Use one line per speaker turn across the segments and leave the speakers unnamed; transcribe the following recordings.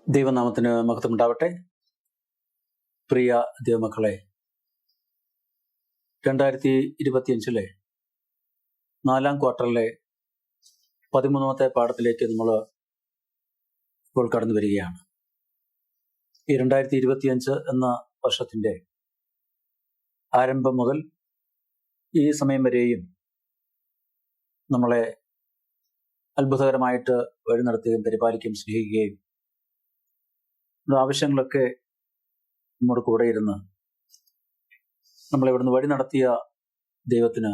ദൈവനാമത്തിന് മഹത്വമുണ്ടാവട്ടെ. പ്രിയ ദൈവമക്കളെ, 2025 4ാം ക്വാർട്ടറിലെ 13ാമത്തെ പാഠത്തിലേക്ക് നമ്മൾ ഇപ്പോൾ കടന്നു വരികയാണ്. ഈ 2025 എന്ന വർഷത്തിൻ്റെ ആരംഭം മുതൽ ഈ സമയം വരെയും നമ്മളെ അത്ഭുതകരമായിട്ട് വഴി നടത്തുകയും പരിപാലിക്കുകയും സ്നേഹിക്കുകയും നമ്മുടെ ആവശ്യങ്ങളൊക്കെ നമ്മുടെ കൂടെ ഇരുന്ന് നമ്മളെ ഇവിടുന്ന് വഴി നടത്തിയ ദൈവത്തിന്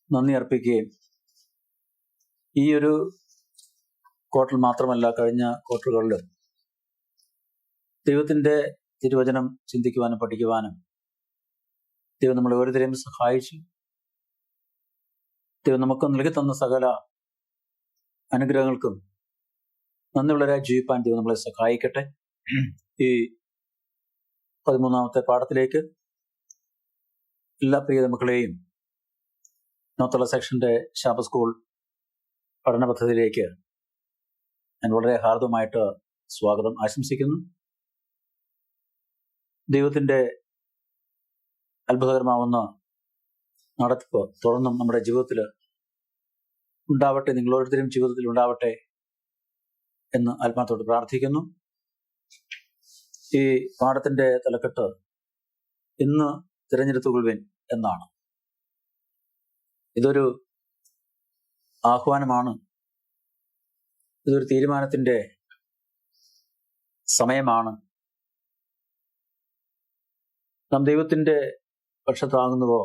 നന്ദി അർപ്പിക്കുകയും ഈ ഒരു ക്വാർട്ടർ മാത്രമല്ല കഴിഞ്ഞ ക്വാർട്ടറുകളിലും ദൈവത്തിൻ്റെ തിരുവചനം ചിന്തിക്കുവാനും പഠിക്കുവാനും ദൈവം നമ്മളെ ഓരോരുത്തരെയും സഹായിച്ചു. ദൈവം നമുക്ക് നൽകി തന്ന സകല അനുഗ്രഹങ്ങൾക്കും നന്ദിയുള്ളവരായി ജീവിപ്പാൻ ദൈവം നമ്മളെ സഹായിക്കട്ടെ. ഈ 13ാമത്തെ പാഠത്തിലേക്ക് എല്ലാ പ്രിയ മക്കളെയും നോർത്തുള്ള സെക്ഷന്റെ ശാബത്ത് സ്കൂൾ പഠന പദ്ധതിയിലേക്ക് ഞാൻ വളരെ ഹാർദവമായിട്ട് സ്വാഗതം ആശംസിക്കുന്നു. ദൈവത്തിൻ്റെ അത്ഭുതകരമാവുന്ന നടത്തിപ്പ് തുടർന്നും നമ്മുടെ ജീവിതത്തിൽ ഉണ്ടാവട്ടെ, നിങ്ങളോരോരുത്തരും ജീവിതത്തിൽ ഉണ്ടാവട്ടെ എന്ന് ആത്മാർത്ഥത്തോട് പ്രാർത്ഥിക്കുന്നു. ഈ പാഠത്തിന്റെ തലക്കെട്ട് ഇന്ന് തിരഞ്ഞെടുത്തുകൊള്ളുവിൻ എന്നാണ്. ഇതൊരു ആഹ്വാനമാണ്, ഇതൊരു തീരുമാനത്തിന്റെ സമയമാണ്. നാം ദൈവത്തിന്റെ പക്ഷത്താകുന്നുവോ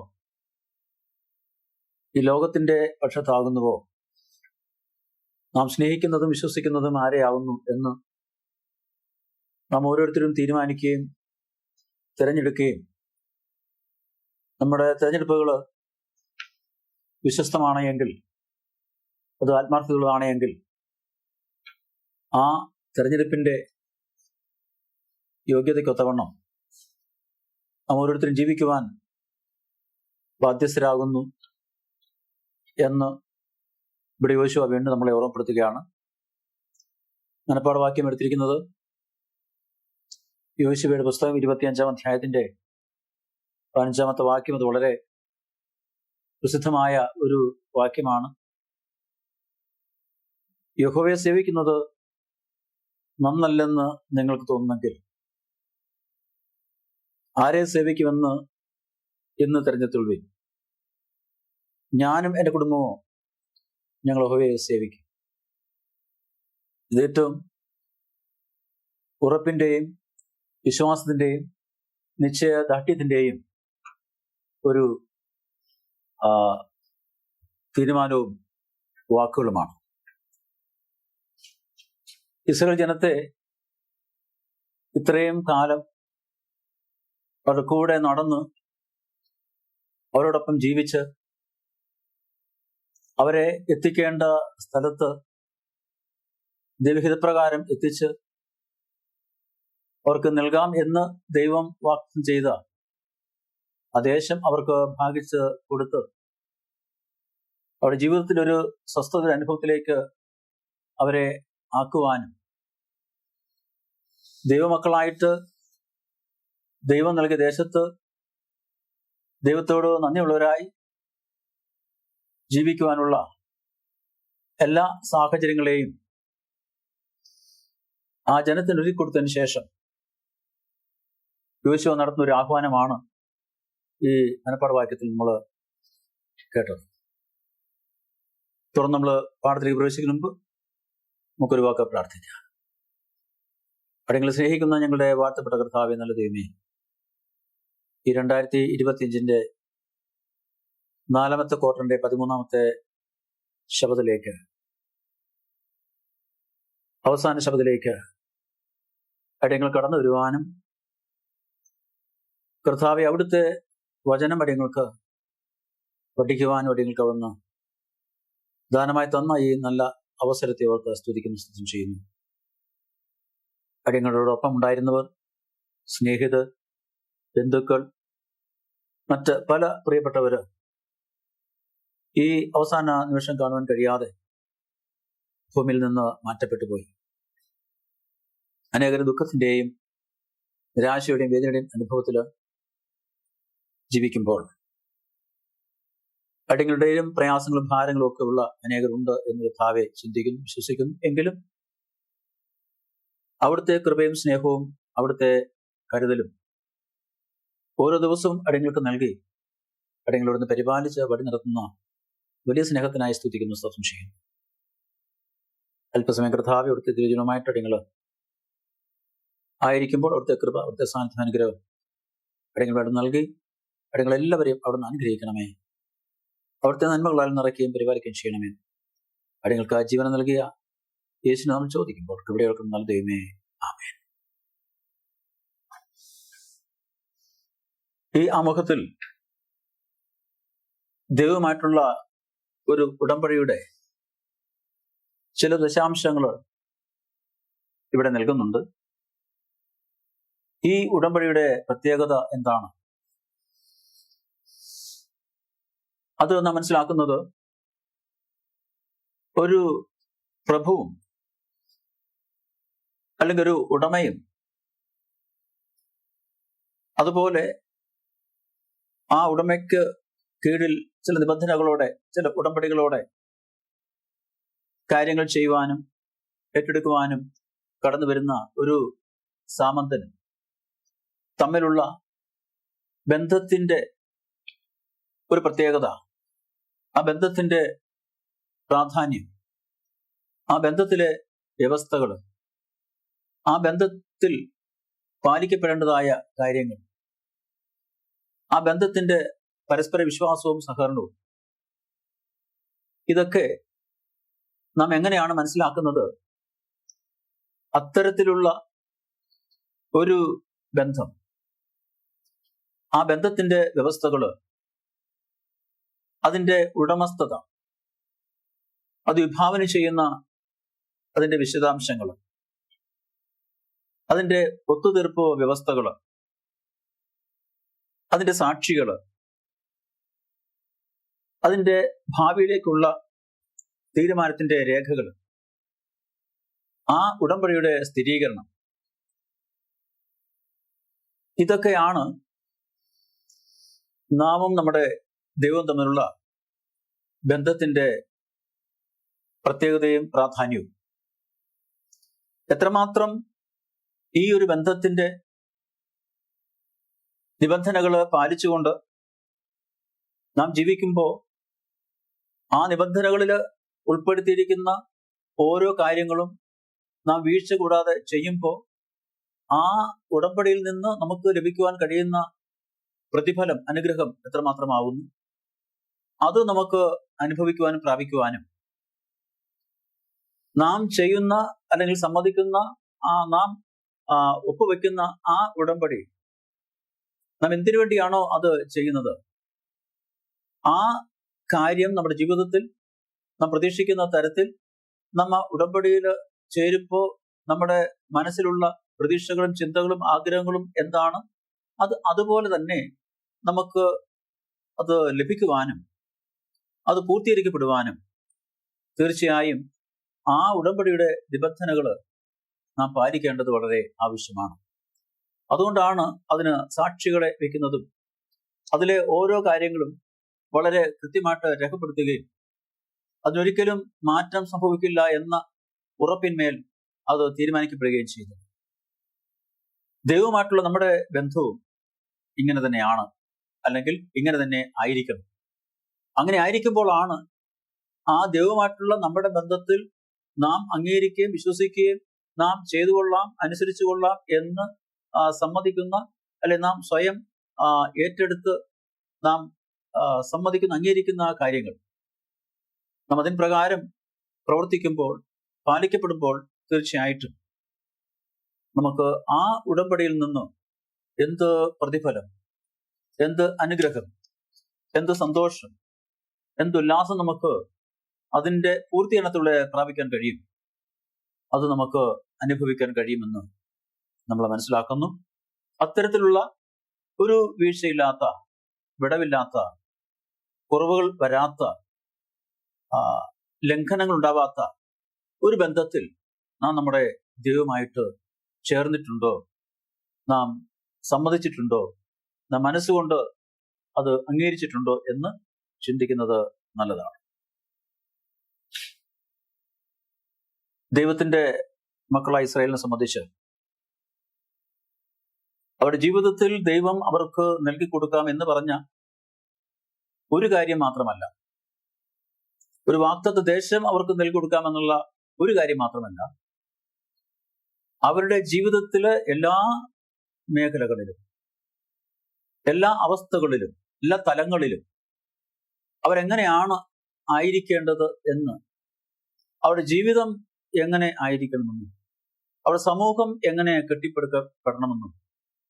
ഈ ലോകത്തിന്റെ പക്ഷത്താകുന്നുവോ, നാം സ്നേഹിക്കുന്നതും വിശ്വസിക്കുന്നതും ആരെയാവുന്നു എന്ന് നാം ഓരോരുത്തരും തീരുമാനിക്കുകയും തിരഞ്ഞെടുക്കുകയും നമ്മുടെ തിരഞ്ഞെടുപ്പുകൾ വിശ്വസ്തമാണ് എങ്കിൽ, അത് ആത്മാർത്ഥതകളാണ് എങ്കിൽ, ആ തിരഞ്ഞെടുപ്പിന്റെ യോഗ്യതയ്ക്കൊത്തവണ്ണം നാം ഓരോരുത്തരും ജീവിക്കുവാൻ ബാധ്യസ്ഥരാകുന്നു എന്ന് ഇവിടെ യോശുവ വീണ്ടും നമ്മളെ ഓർമ്മപ്പെടുത്തുകയാണ്. മനപ്പാഠ വാക്യം എടുത്തിരിക്കുന്നത് യോശുവയുടെ പുസ്തകം 25ാം അധ്യായത്തിന്റെ 15ാമത്തെ വാക്യം. അത് വളരെ പ്രസിദ്ധമായ ഒരു വാക്യമാണ്. യഹോവയെ സേവിക്കുന്നത് നന്നല്ലെന്ന് നിങ്ങൾക്ക് തോന്നുന്നെങ്കിൽ ആരെ സേവിക്കുമെന്ന് ഇന്ന് തിരഞ്ഞെടുത്തുകൊള്ളുവിൻ. ഞാനും എൻ്റെ കുടുംബമോ ഞങ്ങൾ യഹോവയെ സേവിക്കും. ഇത് ഏറ്റവും ഉറപ്പിന്റെയും വിശ്വാസത്തിന്റെയും നിശ്ചയദാർഢ്യത്തിന്റെയും ഒരു തീരുമാനവും വാക്കുകളുമാണ്. ഇസ്രായേൽ ജനത്തെ ഇത്രയും കാലം അവരുടെ കൂടെ നടന്ന് അവരോടൊപ്പം ജീവിച്ച് അവരെ എത്തിക്കേണ്ട സ്ഥലത്ത് ദൈവഹിതപ്രകാരം എത്തിച്ച് അവർക്ക് നൽകാം എന്ന് ദൈവം വാഗ്ദത്തം ചെയ്ത ആ ദേശം അവർക്ക് ഭാഗിച്ച് കൊടുത്ത് അവരുടെ ജീവിതത്തിൽ ഒരു സ്വസ്ഥത അനുഭവത്തിലേക്ക് അവരെ ആക്കുവാനും ദൈവമക്കളായിട്ട് ദൈവം നൽകിയ ദേശത്ത് ദൈവത്തോട് നന്ദിയുള്ളവരായി ജീവിക്കുവാനുള്ള എല്ലാ സാഹചര്യങ്ങളെയും ആ ജനത്തിന് ഒരുക്കി കൊടുത്തതിന് ശേഷം യോശുവ നടത്തുന്ന ഒരു ആഹ്വാനമാണ് ഈ മനപ്പാഠ വാക്യത്തിൽ നമ്മൾ കേട്ടത്. തുടർന്ന് നമ്മൾ പാഠത്തിലേക്ക് പ്രവേശിക്കുന്ന മുമ്പ് നമുക്കൊരു വാക്ക് പ്രാർത്ഥിക്കാം. അടിയങ്ങളെ സ്നേഹിക്കുന്ന ഞങ്ങളുടെ വാഴ്ത്തപ്പെട്ട കർത്താവേ, നല്ല ദൈവമേ, ഈ 2025 4ാമത്തെ ക്വാർട്ടറിന്റെ 13ാമത്തെ ശബത്തിലേക്ക്, അവസാന ശബത്തിലേക്ക് അടിയങ്ങൾ കടന്നു വരുവാനും കർത്താവെ അവിടുത്തെ വചനം അടിയങ്ങൾക്ക് പഠിക്കുവാനും അടിയങ്ങൾക്ക് അവിടുന്ന് ദാനമായി തന്ന ഈ നല്ല അവസരത്തെ ഓർത്ത് സ്തുതിക്കുന്നു, സ്തുതി ചെയ്യുന്നു. അടിയങ്ങളോടൊപ്പം ഉണ്ടായിരുന്നവർ, സ്നേഹിതർ, ബന്ധുക്കൾ, മറ്റ് പല പ്രിയപ്പെട്ടവര് ഈ അവസാന നിമിഷം കാണുവാൻ കഴിയാതെ ഭൂമിയിൽ നിന്ന് മാറ്റപ്പെട്ടു പോയി. അനേകരും ദുഃഖത്തിന്റെയും നിരാശയുടെയും വേദനയുടെയും അനുഭവത്തിൽ ജീവിക്കുമ്പോൾ അടിങ്ങളുടെയും പ്രയാസങ്ങളും ഭാരങ്ങളും ഒക്കെ ഉള്ള അനേകരുണ്ട് എന്ന് കർത്താവെ ചിന്തിക്കുന്നു, വിശ്വസിക്കുന്നു. എങ്കിലും അവിടുത്തെ കൃപയും സ്നേഹവും അവിടുത്തെ കരുതലും ഓരോ ദിവസവും അടിങ്ങൾക്ക് നൽകി അടിങ്ങളോടൊന്ന് പരിപാലിച്ച് വഴി നടത്തുന്ന വലിയ സ്നേഹത്തിനായി സ്തുതിക്കുന്നു, സ്തോത്രം ചെയ്യുന്നു. അല്പസമയം കർത്താവെ അവിടുത്തെ തിരുവചനവുമായിട്ട് അടിങ്ങൾ ആയിരിക്കുമ്പോൾ അവിടുത്തെ കൃപ, അവിടുത്തെ സാന്നിധ്യം, അനുഗ്രഹം അടിങ്ങളോട് നൽകി അടിങ്ങളെല്ലാവരെയും അവിടുന്ന് അനുഗ്രഹിക്കണമേ. അവിടുത്തെ നന്മകളാൽ നിറയ്ക്കുകയും പരിപാലിക്കുകയും ചെയ്യണമേ. അടിങ്ങൾക്ക് ആ ജീവനം നൽകിയ യേശുവിനെ നമ്മൾ ചോദിക്കുമ്പോൾ കൃപയോർക്കും നല്ല ദൈവമേ, ആമേൻ. ഈ ആമുഖത്തിൽ ദൈവവുമായിട്ടുള്ള ഒരു ഉടമ്പടിയുടെ ചില ദശാംശങ്ങൾ ഇവിടെ നൽകുന്നുണ്ട്. ഈ ഉടമ്പടിയുടെ പ്രത്യേകത എന്താണ്? അത് നാം മനസ്സിലാക്കുന്നത് ഒരു പ്രഭുവും അല്ലെങ്കിൽ ഒരു ഉടമയും അതുപോലെ ആ ഉടമയ്ക്ക് കീഴിൽ ചില നിബന്ധനകളോടെ, ചില ഉടമ്പടികളോടെ കാര്യങ്ങൾ ചെയ്യുവാനും ഏറ്റെടുക്കുവാനും കടന്നു വരുന്ന ഒരു സാമന്തനും തമ്മിലുള്ള ബന്ധത്തിന്റെ ഒരു പ്രത്യേകത, ആ ബന്ധത്തിന്റെ പ്രാധാന്യം, ആ ബന്ധത്തിലെ വ്യവസ്ഥകൾ, ആ ബന്ധത്തിൽ പാലിക്കപ്പെടേണ്ടതായ കാര്യങ്ങൾ, ആ ബന്ധത്തിന്റെ പരസ്പര വിശ്വാസവും സഹകരണവും, ഇതൊക്കെ നാം എങ്ങനെയാണ് മനസ്സിലാക്കുന്നത്? അത്തരത്തിലുള്ള ഒരു ബന്ധം, ആ ബന്ധത്തിന്റെ വ്യവസ്ഥകള്, അതിന്റെ ഉടമസ്ഥത, അത് വിഭാവന ചെയ്യുന്ന അതിന്റെ വിശദാംശങ്ങൾ, അതിന്റെ ഒത്തുതീർപ്പ് വ്യവസ്ഥകള്, അതിന്റെ സാക്ഷികള്, അതിന്റെ ഭാവിയിലേക്കുള്ള തീരുമാനത്തിന്റെ രേഖകൾ, ആ ഉടമ്പടിയുടെ സ്ഥിരീകരണം, ഇതൊക്കെയാണ് നാമും നമ്മുടെ ദൈവവും തമ്മിലുള്ള ബന്ധത്തിന്റെ പ്രത്യേകതയും പ്രാധാന്യവും. എത്രമാത്രം ഈ ഒരു ബന്ധത്തിന്റെ നിബന്ധനകൾ പാലിച്ചുകൊണ്ട് നാം ജീവിക്കുമ്പോൾ ആ നിബന്ധനകളിൽ ഉൾപ്പെടുത്തിയിരിക്കുന്ന ഓരോ കാര്യങ്ങളും നാം വീഴ്ച കൂടാതെ ചെയ്യുമ്പോൾ ആ ഉടമ്പടിയിൽ നിന്ന് നമുക്ക് ലഭിക്കുവാൻ കഴിയുന്ന പ്രതിഫലം, അനുഗ്രഹം എത്രമാത്രമാകുന്നു, അത് നമുക്ക് അനുഭവിക്കുവാനും പ്രാപിക്കുവാനും നാം ചെയ്യുന്ന അല്ലെങ്കിൽ സമ്മതിക്കുന്ന നാം ഒപ്പുവെക്കുന്ന ആ ഉടമ്പടി നാം എന്തിനു വേണ്ടിയാണോ അത് ചെയ്യുന്നത്, ആ കാര്യം നമ്മുടെ ജീവിതത്തിൽ നാം പ്രതീക്ഷിക്കുന്ന തരത്തിൽ നമ്മ ഉടമ്പടിയിൽ ചേരുമ്പോൾ നമ്മുടെ മനസ്സിലുള്ള പ്രതീക്ഷകളും ചിന്തകളും ആഗ്രഹങ്ങളും എന്താണ്, അത് അതുപോലെ തന്നെ നമുക്ക് അത് ലഭിക്കുവാനും അത് പൂർത്തീകരിക്കപ്പെടുവാനും തീർച്ചയായും ആ ഉടമ്പടിയുടെ നിബന്ധനകൾ നാം പാലിക്കേണ്ടത് വളരെ ആവശ്യമാണ്. അതുകൊണ്ടാണ് അതിന് സാക്ഷികളെ വെക്കുന്നതും അതിലെ ഓരോ കാര്യങ്ങളും വളരെ കൃത്യമായിട്ട് രേഖപ്പെടുത്തുകയും അതിനൊരിക്കലും മാറ്റം സംഭവിക്കില്ല എന്ന ഉറപ്പിന്മേൽ അത് തീരുമാനിക്കപ്പെടുകയും ചെയ്തു. ദൈവവുമായിട്ടുള്ള നമ്മുടെ ബന്ധവും ഇങ്ങനെ തന്നെയാണ്, അല്ലെങ്കിൽ ഇങ്ങനെ തന്നെ ആയിരിക്കണം. അങ്ങനെ ആയിരിക്കുമ്പോഴാണ് ആ ദൈവവുമായിട്ടുള്ള നമ്മുടെ ബന്ധത്തിൽ നാം അംഗീകരിക്കുകയും വിശ്വസിക്കുകയും നാം ചെയ്തു കൊള്ളാം, അനുസരിച്ചു കൊള്ളാം എന്ന് സമ്മതിക്കുന്ന, അല്ലെ നാം സ്വയം ഏറ്റെടുത്ത് നാം സമ്മതിക്കുന്ന, അംഗീകരിക്കുന്ന കാര്യങ്ങൾ നാം അതിന് പ്രകാരം പ്രവർത്തിക്കുമ്പോൾ, പാലിക്കപ്പെടുമ്പോൾ തീർച്ചയായിട്ടും നമുക്ക് ആ ഉടമ്പടിയിൽ നിന്ന് എന്ത് പ്രതിഫലം, എന്ത് അനുഗ്രഹം, എന്ത് സന്തോഷം, എന്തുല്ലാസം നമുക്ക് അതിന്റെ പൂർത്തീകരണത്തിലൂടെ പ്രാപിക്കാൻ കഴിയും, അത് നമുക്ക് അനുഭവിക്കാൻ കഴിയുമെന്ന് നമ്മൾ മനസ്സിലാക്കുന്നു. അത്തരത്തിലുള്ള ഒരു വീഴ്ചയില്ലാത്ത, വിടവില്ലാത്ത, കുറവുകൾ വരാത്ത, ലംഘനങ്ങൾ ഉണ്ടാവാത്ത ഒരു ബന്ധത്തിൽ നാം നമ്മുടെ ദൈവമായിട്ട് ചേർന്നിട്ടുണ്ടോ, നാം സമ്മതിച്ചിട്ടുണ്ടോ, നാം മനസ്സുകൊണ്ട് അത് അംഗീകരിച്ചിട്ടുണ്ടോ എന്ന് ചിന്തിക്കുന്നത് നല്ലതാണ്. ദൈവത്തിന്റെ മക്കളായ ഇസ്രായേലിനെ സംബന്ധിച്ച് അവരുടെ ജീവിതത്തിൽ ദൈവം അവർക്ക് നൽകിക്കൊടുക്കാം എന്ന് പറഞ്ഞ ഒരു കാര്യം മാത്രമല്ല, ഒരു വാഗ്ദത്ത ദേശം അവർക്ക് നൽകിക്കൊടുക്കാമെന്നുള്ള ഒരു കാര്യം മാത്രമല്ല, അവരുടെ ജീവിതത്തിലെ എല്ലാ മേഖലകളിലും, എല്ലാ അവസ്ഥകളിലും, എല്ലാ തലങ്ങളിലും അവരെങ്ങനെയാണ് ആയിരിക്കേണ്ടത് എന്ന്, അവരുടെ ജീവിതം എങ്ങനെ ആയിരിക്കണമെന്നും, അവരുടെ സമൂഹം എങ്ങനെ കെട്ടിപ്പടുക്കപ്പെടണമെന്നും,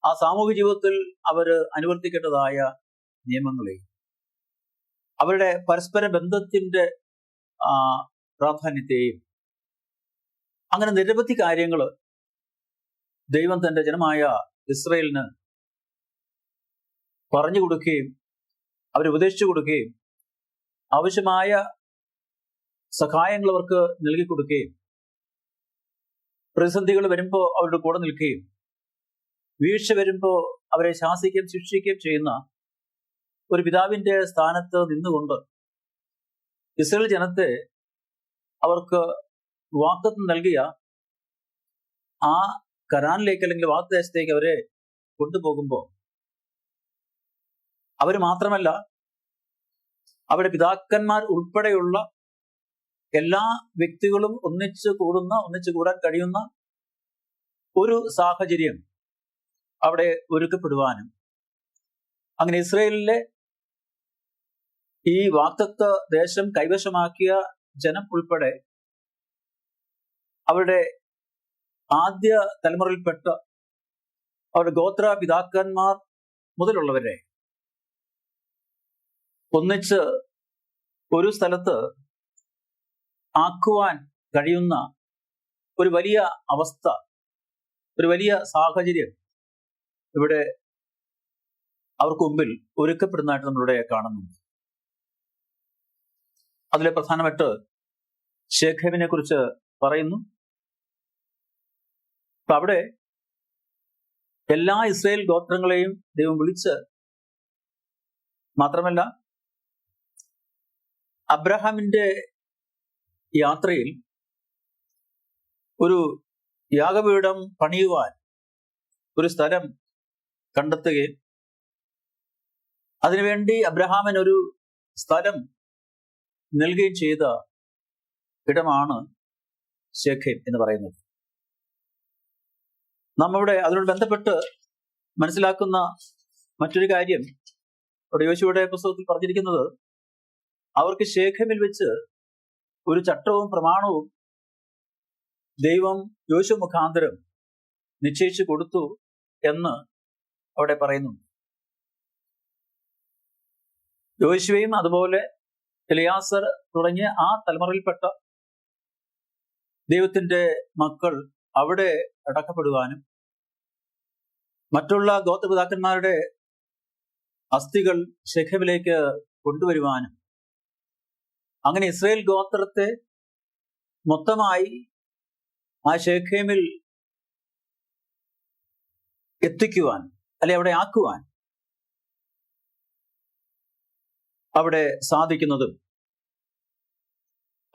ആ സാമൂഹിക ജീവിതത്തിൽ അവർ അനുവർത്തിക്കേണ്ടതായ നിയമങ്ങളെയും, അവരുടെ പരസ്പര ബന്ധത്തിന്റെ പ്രാധാന്യത്തെയും, അങ്ങനെ നിരവധി കാര്യങ്ങൾ ദൈവം തന്റെ ജനമായ ഇസ്രായേലിന് പറഞ്ഞു കൊടുക്കുകയും അവരെ ഉപദേശിച്ചു കൊടുക്കുകയും ആവശ്യമായ സഹായങ്ങൾ അവർക്ക് നൽകി കൊടുക്കുകയും പ്രതിസന്ധികൾ വരുമ്പോൾ അവരുടെ കൂടെ നിൽക്കുകയും വീഴ്ച വരുമ്പോൾ അവരെ ശാസിക്കുകയും ശിക്ഷിക്കുകയും ചെയ്യുന്ന ഒരു പിതാവിന്റെ സ്ഥാനത്ത് നിന്നുകൊണ്ട് ഇസ്രായേൽ ജനത്തെ അവർക്ക് വാഗ്ദത്തം നൽകിയ ആ കനാനിലേക്ക് അല്ലെങ്കിൽ വാഗ്ദേശത്തേക്ക് അവരെ കൊണ്ടുപോകുമ്പോൾ അവർ മാത്രമല്ല, അവരുടെ പിതാക്കന്മാർ ഉൾപ്പെടെയുള്ള എല്ലാ വ്യക്തികളും ഒന്നിച്ചു കൂടാൻ കഴിയുന്ന ഒരു സാഹചര്യം അവിടെ ഒരുക്കപ്പെടുവാനും, അങ്ങനെ ഇസ്രായേലിലെ ഈ വാഗ്ദത്ത ദേശം കൈവശമാക്കിയ ജനം ഉൾപ്പെടെ അവരുടെ ആദ്യ തലമുറയിൽപ്പെട്ട അവരുടെ ഗോത്ര പിതാക്കന്മാർ മുതലുള്ളവരെ ഒന്നിച്ച് ഒരു സ്ഥലത്ത് ആക്കുവാൻ കഴിയുന്ന ഒരു വലിയ അവസ്ഥ, ഒരു വലിയ സാഹചര്യം ഇവിടെ അവർക്ക് മുമ്പിൽ ഒരുക്കപ്പെടുന്നതായിട്ട് നമ്മളിവിടെ കാണുന്നുണ്ട്. അതിലെ പ്രധാനമായിട്ട് ശേഖേമിനെ കുറിച്ച് പറയുന്നു. അപ്പൊ അവിടെ എല്ലാ ഇസ്രായേൽ ഗോത്രങ്ങളെയും ദൈവം വിളിച്ച്, മാത്രമല്ല അബ്രഹാമിന്റെ യാത്രയിൽ ഒരു യാഗപീഠം പണിയുവാൻ ഒരു സ്ഥലം കണ്ടെത്തുകയും അതിനുവേണ്ടി അബ്രഹാമിന് ഒരു സ്ഥലം നൽകുകയും ചെയ്ത ഇടമാണ് ശേഖേം എന്ന് പറയുന്നത്. നമ്മളിവിടെ അതിനോട് ബന്ധപ്പെട്ട് മനസ്സിലാക്കുന്ന മറ്റൊരു കാര്യം ഇവിടെ യോശുവയുടെ പുസ്തകത്തിൽ പറഞ്ഞിരിക്കുന്നത്, അവർക്ക് ശേഖേമിൽ വെച്ച് ഒരു ചട്ടവും പ്രമാണവും ദൈവം യോശുവ മുഖാന്തരം നിശ്ചയിച്ചു കൊടുത്തു എന്ന് അവിടെ പറയുന്നുണ്ട്. യോശുവയും അതുപോലെ എലിയാസർ തുടങ്ങിയ ആ തലമുറയിൽപ്പെട്ട ദൈവത്തിന്റെ മക്കൾ അവിടെ അടക്കപ്പെടുവാനും മറ്റുള്ള ഗോത്രപിതാക്കന്മാരുടെ അസ്ഥികൾ ശെഖേമിലേക്ക് കൊണ്ടുവരുവാനും, അങ്ങനെ ഇസ്രായേൽ ഗോത്രത്തെ മൊത്തമായി ആ ശെഖേമിൽ എത്തിക്കുവാൻ, അല്ലെ അവിടെ ആക്കുവാൻ അവിടെ സാധിക്കുന്നതും,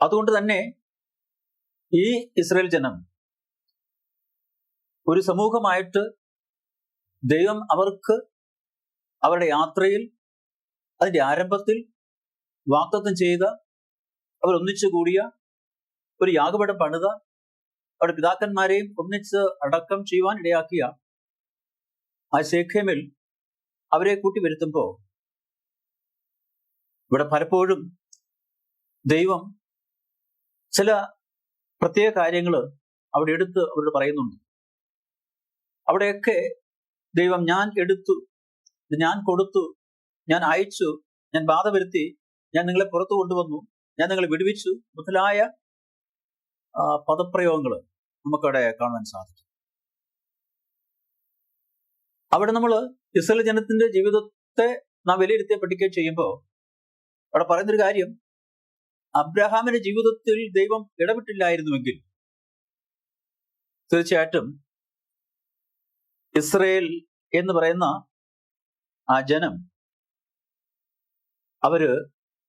അതുകൊണ്ട് തന്നെ ഈ ഇസ്രായേൽ ജനം ഒരു സമൂഹമായിട്ട് ദൈവം അവർക്ക് അവരുടെ യാത്രയിൽ അതിന്റെ ആരംഭത്തിൽ വാഗ്ദത്തം ചെയ്ത, അവർ ഒന്നിച്ചു കൂടിയ ഒരു യാഗപീഠം പണിത, അവരുടെ പിതാക്കന്മാരെയും ഒന്നിച്ച് അടക്കം ചെയ്യുവാൻ ഇടയാക്കിയ ആ ശെഖേമിൽ അവരെ കൂട്ടി വരുത്തുമ്പോൾ ഇവിടെ പലപ്പോഴും ദൈവം ചില പ്രത്യേക കാര്യങ്ങൾ അവിടെ എടുത്ത് അവരോട് പറയുന്നുണ്ട്. അവിടെയൊക്കെ ദൈവം ഞാൻ എടുത്തു, ഞാൻ കൊടുത്തു, ഞാൻ അയച്ചു, ഞാൻ ബാധ വരുത്തി, ഞാൻ നിങ്ങളെ പുറത്തു കൊണ്ടുവന്നു, ഞാൻ നിങ്ങളെ വിടുവിച്ചു മുതലായ പദപ്രയോഗങ്ങൾ നമുക്കവിടെ കാണാൻ സാധിക്കും. അവിടെ നമ്മൾ ഇസ്രായേൽ ജനത്തിന്റെ ജീവിതത്തെ നാം വിലയിരുത്തി പഠിക്കുകയും ചെയ്യുമ്പോൾ അവിടെ പറയുന്നൊരു കാര്യം, അബ്രഹാമിന്റെ ജീവിതത്തിൽ ദൈവം ഇടപെട്ടില്ലായിരുന്നുവെങ്കിൽ തീർച്ചയായിട്ടും ഇസ്രയേൽ എന്ന് പറയുന്ന ആ ജനം, അവര്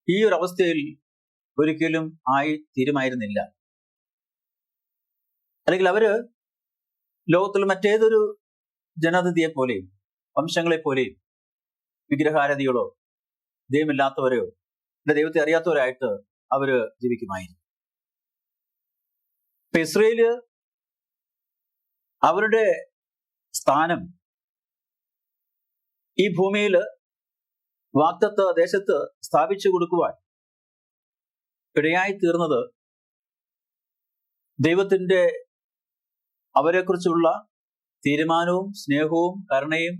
ഈ ഒരു അവസ്ഥയിൽ ഒരിക്കലും ആയി തീരുമായിരുന്നില്ല. അല്ലെങ്കിൽ അവര് ലോകത്തിൽ മറ്റേതൊരു ജനതയെ പോലെയും വംശങ്ങളെ പോലെയും വിഗ്രഹാരതികളോ ദൈവമില്ലാത്തവരെയോ ദൈവത്തെ അറിയാത്തവരായിട്ട് അവര് ജീവിക്കുമായിരുന്നു. ഇപ്പൊ ഇസ്രയേല് അവരുടെ സ്ഥാനം ഈ ഭൂമിയിൽ വാഗ്ദത്ത ദേശത്ത് സ്ഥാപിച്ചു കൊടുക്കുവാൻ ഇടയായി തീർന്നത് ദൈവത്തിന്റെ അവരെക്കുറിച്ചുള്ള തീരുമാനവും സ്നേഹവും കരുണയും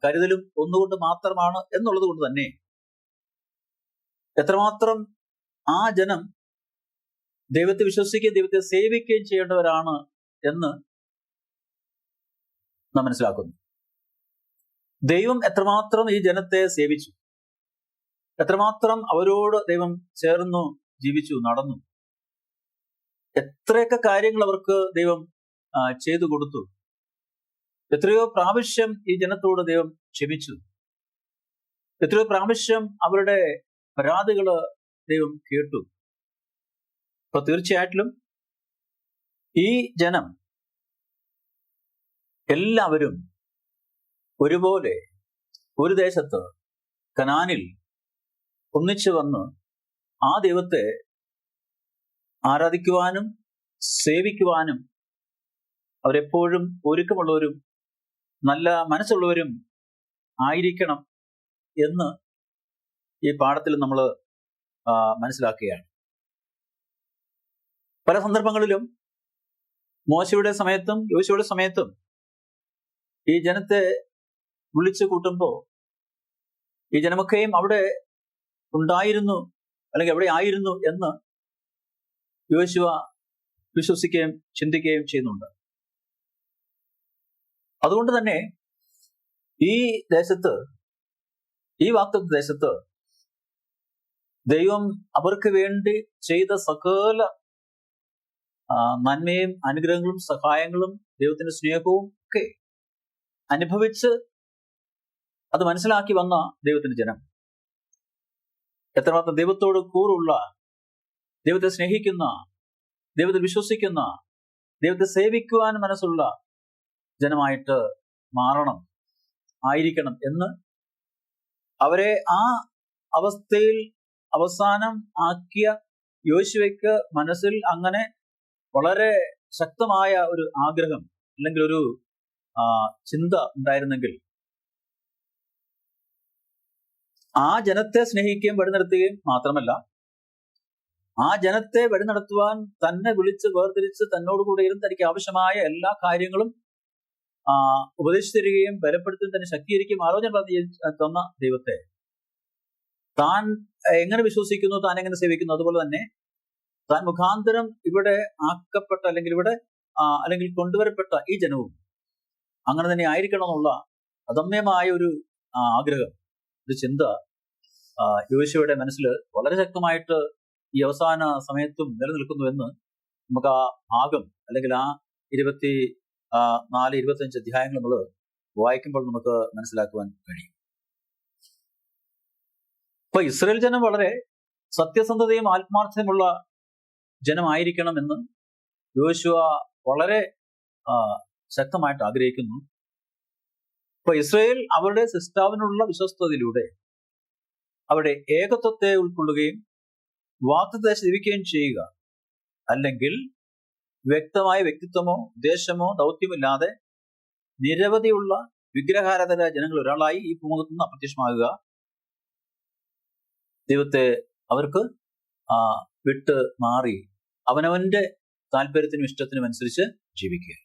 കരുതലും ഒന്നുകൊണ്ട് മാത്രമാണ് എന്നുള്ളത് കൊണ്ട് തന്നെ എത്രമാത്രം ആ ജനം ദൈവത്തെ വിശ്വസിക്കുകയും ദൈവത്തെ സേവിക്കുകയും ചെയ്യേണ്ടവരാണ് എന്ന് നാം മനസ്സിലാക്കുന്നു. ദൈവം എത്രമാത്രം ഈ ജനത്തെ സേവിച്ചു, എത്രമാത്രം അവരോട് ദൈവം ചേർന്നു ജീവിച്ചു, നടന്നു, എത്രയൊക്കെ കാര്യങ്ങൾ അവർക്ക് ദൈവം ചെയ്തു കൊടുത്തു, എത്രയോ പ്രാവശ്യം ഈ ജനത്തോട് ദൈവം ക്ഷമിച്ചു, എത്രയോ പ്രാവശ്യം അവരുടെ പരാതികള് ദൈവം കേട്ടു. അപ്പൊ തീർച്ചയായിട്ടും ഈ ജനം എല്ലാവരും ഒരുപോലെ ഒരു ദേശത്ത് കനാനിൽ ഒന്നിച്ചു വന്ന് ആ ദൈവത്തെ ആരാധിക്കുവാനും സേവിക്കുവാനും അവരെപ്പോഴും ഒരുക്കമുള്ളവരും നല്ല മനസ്സുള്ളവരും ആയിരിക്കണം എന്ന് ഈ പാഠത്തിൽ നമ്മൾ മനസ്സിലാക്കുകയാണ്. പല സന്ദർഭങ്ങളിലും മോശയുടെ സമയത്തും യോശുവയുടെ സമയത്തും ഈ ജനത്തെ വിളിച്ചു കൂട്ടുമ്പോൾ ഈ ജനമൊക്കെയും അവിടെ ഉണ്ടായിരുന്നു അല്ലെങ്കിൽ അവിടെ ആയിരുന്നു എന്ന് യോശുവ വിശ്വസിക്കുകയും ചിന്തിക്കുകയും ചെയ്യുന്നുണ്ട്. അതുകൊണ്ട് തന്നെ ഈ ദേശത്ത്, ഈ വാഗ്ദത്ത ദേശത്ത് ദൈവം അവർക്ക് വേണ്ടി ചെയ്ത സകല നന്മയും അനുഗ്രഹങ്ങളും സഹായങ്ങളും ദൈവത്തിന്റെ സ്നേഹവും ഒക്കെ അനുഭവിച്ച് അത് മനസ്സിലാക്കി വന്ന ദൈവത്തിന്റെ ജനം, എത്രമാത്രം ദൈവത്തോട് കൂറുള്ള, ദൈവത്തെ സ്നേഹിക്കുന്ന, ദൈവത്തെ വിശ്വസിക്കുന്ന, ദൈവത്തെ സേവിക്കുവാൻ മനസ്സുള്ള ജനമായിട്ട് മാറണം, ആയിരിക്കണം എന്ന് അവരെ ആ അവസ്ഥയിൽ അവസാനം ആക്കിയ യോശുവയ്ക്ക് മനസ്സിൽ അങ്ങനെ വളരെ ശക്തമായ ഒരു ആഗ്രഹം അല്ലെങ്കിൽ ഒരു ചിന്ത ഉണ്ടായിരുന്നെങ്കിൽ ആ ജനത്തെ സ്നേഹിക്കുകയും വഴി നടത്തുകയും മാത്രമല്ല, ആ ജനത്തെ വഴി നടത്തുവാൻ തന്നെ വിളിച്ച് വേർതിരിച്ച് തന്നോടുകൂടെ ഇരുന്ന് തനിക്ക് ആവശ്യമായ എല്ലാ കാര്യങ്ങളും ഉപദേശിച്ചു തരികയും ബലപ്പെടുത്തുകയും തന്നെ ശക്തീകരിക്കുകയും ആലോചന തന്ന ദൈവത്തെ താൻ എങ്ങനെ വിശ്വസിക്കുന്നു, താൻ എങ്ങനെ സേവിക്കുന്നു, അതുപോലെ തന്നെ താൻ മുഖാന്തരം ഇവിടെ ആക്കപ്പെട്ട അല്ലെങ്കിൽ ഇവിടെ അല്ലെങ്കിൽ കൊണ്ടുവരപ്പെട്ട ഈ ജനവും അങ്ങനെ തന്നെ ആയിരിക്കണം എന്നുള്ള അദമ്യമായ ഒരു ആഗ്രഹം, ഒരു ചിന്ത യോശുവയുടെ മനസ്സിൽ വളരെ ശക്തമായിട്ട് ഈ അവസാന സമയത്തും നിലനിൽക്കുന്നുവെന്ന് നമുക്ക് ആ ഭാഗം അല്ലെങ്കിൽ ആ 24-25 അധ്യായങ്ങൾ നമ്മൾ വായിക്കുമ്പോൾ നമുക്ക് മനസ്സിലാക്കുവാൻ കഴിയും. അപ്പൊ ഇസ്രായേൽ ജനം വളരെ സത്യസന്ധതയും ആത്മാർത്ഥതയുമുള്ള ജനമായിരിക്കണമെന്ന് യോശുവ വളരെ ശക്തമായിട്ട് ആഗ്രഹിക്കുന്നു. അപ്പൊ ഇസ്രായേൽ അവരുടെ സൃഷ്ടാവിനുള്ള വിശ്വസ്തതയിലൂടെ അവരുടെ ഏകത്വത്തെ ഉൾക്കൊള്ളുകയും വാഗ്ദത്തത്തെ ജീവിക്കുകയും ചെയ്യുക, അല്ലെങ്കിൽ വ്യക്തമായ വ്യക്തിത്വമോ ഉദ്ദേശമോ ദൗത്യമോ നിരവധിയുള്ള വിഗ്രഹാരാധന ജനങ്ങൾ ഒരാളായി ഈ ഭൂമുഖത്ത് നിന്ന് അപ്രത്യക്ഷമാകുക, ദൈവത്തെ അവർക്ക് വിട്ട് മാറി അവനവന്റെ താല്പര്യത്തിനും ഇഷ്ടത്തിനും അനുസരിച്ച് ജീവിക്കുക.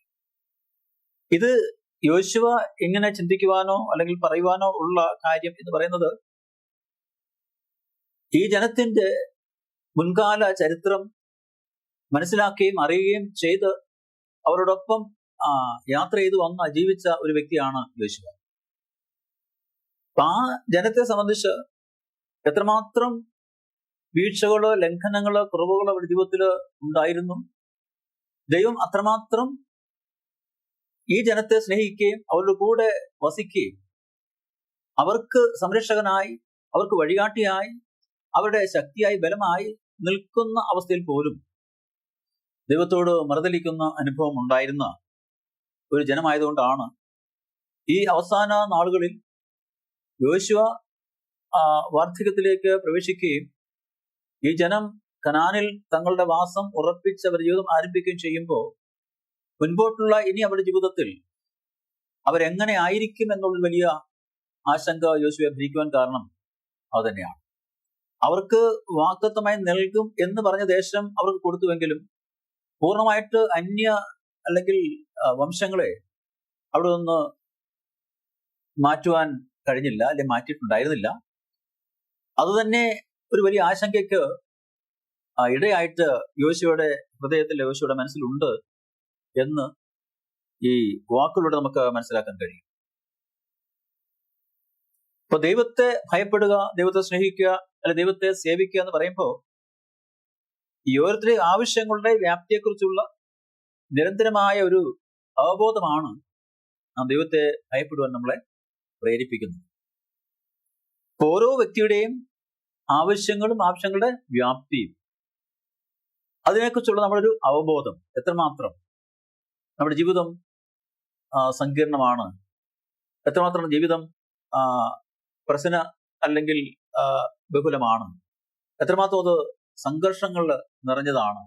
ഇത് യോശുവ ഇങ്ങനെ ചിന്തിക്കുവാനോ അല്ലെങ്കിൽ പറയുവാനോ ഉള്ള കാര്യം എന്ന് പറയുന്നത് ഈ ജനത്തിന്റെ മുൻകാല ചരിത്രം മനസ്സിലാക്കുകയും അറിയുകയും ചെയ്ത് അവരോടൊപ്പം യാത്ര ചെയ്ത് വന്ന് ജീവിച്ച ഒരു വ്യക്തിയാണ് യോശുവ. ആ ജനത്തെ സംബന്ധിച്ച് എത്രമാത്രം വീഴ്ചകള്, ലംഘനങ്ങള്, കുറവുകള് അവരുടെ ജീവിതത്തിൽ ഉണ്ടായിരുന്നു, ദൈവം അത്രമാത്രം ഈ ജനത്തെ സ്നേഹിക്കുകയും അവരുടെ കൂടെ വസിക്കുകയും അവർക്ക് സംരക്ഷകനായി, അവർക്ക് വഴികാട്ടിയായി, അവരുടെ ശക്തിയായി, ബലമായി നിൽക്കുന്ന അവസ്ഥയിൽ പോലും ദൈവത്തോട് മറുതലിക്കുന്ന അനുഭവം ഉണ്ടായിരുന്ന ഒരു ജനമായതുകൊണ്ടാണ് ഈ അവസാന നാളുകളിൽ യോശുവ വാർദ്ധക്യത്തിലേക്ക് പ്രവേശിക്കുകയും ഈ ജനം കനാനിൽ തങ്ങളുടെ വാസം ഉറപ്പിച്ച് അവർ ജീവിതം ആരംഭിക്കുകയും ചെയ്യുമ്പോൾ മുൻപോട്ടുള്ള ഇനി അവരുടെ ജീവിതത്തിൽ അവരെങ്ങനെ ആയിരിക്കും എന്നുള്ള വലിയ ആശങ്ക യോശുവയെ ഭരിക്കുവാൻ കാരണം അത് തന്നെയാണ്. അവർക്ക് വാഗ്ദത്തമായി നൽകും എന്ന് പറഞ്ഞ ദേശം അവർക്ക് കൊടുത്തുവെങ്കിലും പൂർണ്ണമായിട്ട് അന്യ അല്ലെങ്കിൽ വംശങ്ങളെ അവിടെ നിന്ന് മാറ്റുവാൻ കഴിഞ്ഞില്ല, അല്ലെങ്കിൽ മാറ്റിയിട്ടുണ്ടായിരുന്നില്ല. അതുതന്നെ ഒരു വലിയ ആശങ്കയ്ക്ക് ഇടയായിട്ട് യോശുവയുടെ ഹൃദയത്തിൽ, യോശുവയുടെ മനസ്സിലുണ്ട് എന്ന് ഈ വാക്കുകളിലൂടെ നമുക്ക് മനസ്സിലാക്കാൻ കഴിയും. ഇപ്പൊ ദൈവത്തെ ഭയപ്പെടുക, ദൈവത്തെ സ്നേഹിക്കുക, അല്ലെ ദൈവത്തെ സേവിക്കുക എന്ന് പറയുമ്പോൾ ഈ ഓരോരുത്തരുടെ ആവശ്യങ്ങളുടെ വ്യാപ്തിയെക്കുറിച്ചുള്ള നിരന്തരമായ ഒരു അവബോധമാണ് നാം ദൈവത്തെ ഭയപ്പെടുവാൻ നമ്മളെ പ്രേരിപ്പിക്കുന്നത്. ഓരോ വ്യക്തിയുടെയും ആവശ്യങ്ങളുടെ വ്യാപ്തിയും അതിനെക്കുറിച്ചുള്ള നമ്മളൊരു അവബോധം എത്രമാത്രം നമ്മുടെ ജീവിതം സങ്കീർണമാണ്, എത്രമാത്രം ജീവിതം പ്രശ്ന അല്ലെങ്കിൽ ബഹുലമാണ്, എത്രമാത്രം അത് സംഘർഷങ്ങൾ നിറഞ്ഞതാണ്,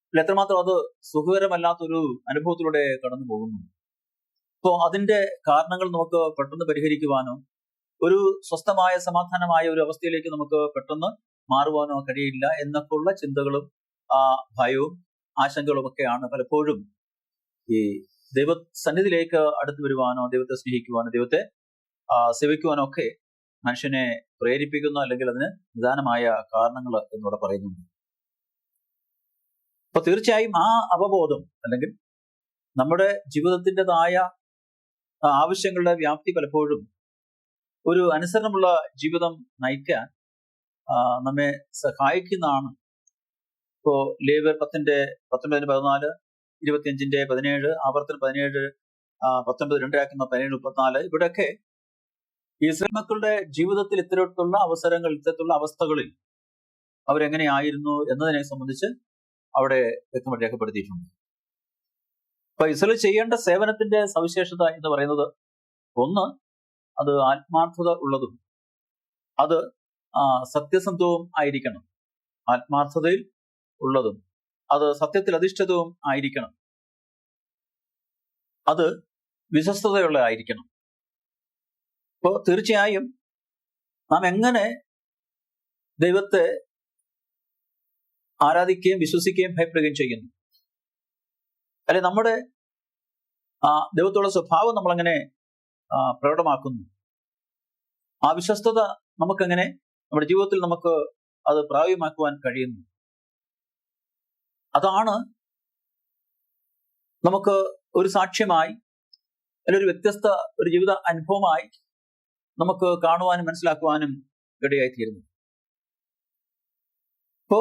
അല്ല എത്രമാത്രം അത് സുഖകരമല്ലാത്തൊരു അനുഭവത്തിലൂടെ കടന്നു പോകുന്നു. അപ്പോൾ അതിന്റെ കാരണങ്ങൾ നമുക്ക് പെട്ടെന്ന് പരിഹരിക്കുവാനോ ഒരു സ്വസ്ഥമായ സമാധാനമായ ഒരു അവസ്ഥയിലേക്ക് നമുക്ക് പെട്ടെന്ന് മാറുവാനോ കഴിയില്ല എന്നൊക്കെ ഉള്ള ചിന്തകളും ഭയവും ആശങ്കകളും ഒക്കെയാണ് പലപ്പോഴും ഈ ദൈവ സന്നിധിയിലേക്ക് അടുത്തു വരുവാനോ, ദൈവത്തെ സ്നേഹിക്കുവാനോ, ദൈവത്തെ സേവിക്കുവാനോ ഒക്കെ മനുഷ്യനെ പ്രേരിപ്പിക്കുന്ന, അല്ലെങ്കിൽ അതിന് നിദാനമായ കാരണങ്ങൾ എന്നിവിടെ പറയുന്നുണ്ട്. അപ്പൊ തീർച്ചയായും ആ അവബോധം അല്ലെങ്കിൽ നമ്മുടെ ജീവിതത്തിൻ്റെതായ ആവശ്യങ്ങളുടെ വ്യാപ്തി പലപ്പോഴും ഒരു അനുസരണമുള്ള ജീവിതം നയിക്കാൻ നമ്മെ സഹായിക്കുന്നതാണ്. ഇപ്പോ ലേവ്യർ 10:19-14, 25:17, ആവർത്തനം 17, 19, 2 17-34 ഇവിടെയൊക്കെ ഇസ്രായേൽ മക്കളുടെ ജീവിതത്തിൽ ഇത്തരത്തിലുള്ള അവസരങ്ങൾ, ഇത്തരത്തിലുള്ള അവസ്ഥകളിൽ അവരെങ്ങനെയായിരുന്നു എന്നതിനെ സംബന്ധിച്ച് അവിടെ വ്യക്തമായിട്ട് രേഖപ്പെടുത്തിയിട്ടുണ്ട്. അപ്പൊ ഇസ്രായേൽ ചെയ്യേണ്ട സേവനത്തിന്റെ സവിശേഷത എന്ന് പറയുന്നത്, ഒന്ന്, അത് ആത്മാർത്ഥത ഉള്ളതും അത് സത്യസന്ധവും ആയിരിക്കണം. ആത്മാർത്ഥതയിൽ ഉള്ളതും അത് സത്യത്തിൽ അധിഷ്ഠിതവും ആയിരിക്കണം. അത് വിശ്വസ്തതയുള്ള ആയിരിക്കണം. അപ്പോൾ തീർച്ചയായും നാം എങ്ങനെ ദൈവത്തെ ആരാധിക്കുകയും വിശ്വസിക്കുകയും ഭയപ്പെടുകയും ചെയ്യുന്നു, അല്ലെ നമ്മുടെ ദൈവത്തോടുള്ള സ്വഭാവം നമ്മളെങ്ങനെ പ്രകടമാക്കുന്നു, ആ വിശ്വസ്തത നമുക്കെങ്ങനെ നമ്മുടെ ജീവിതത്തിൽ നമുക്ക് അത് പ്രായോഗികമാക്കുവാൻ കഴിയുന്നു, അതാണ് നമുക്ക് ഒരു സാക്ഷ്യമായി, അല്ലെങ്കിൽ ഒരു വ്യത്യസ്ത ഒരു ജീവിത അനുഭവമായി നമുക്ക് കാണുവാനും മനസ്സിലാക്കുവാനും ഇടയായിത്തീരുന്നു. ഇപ്പോ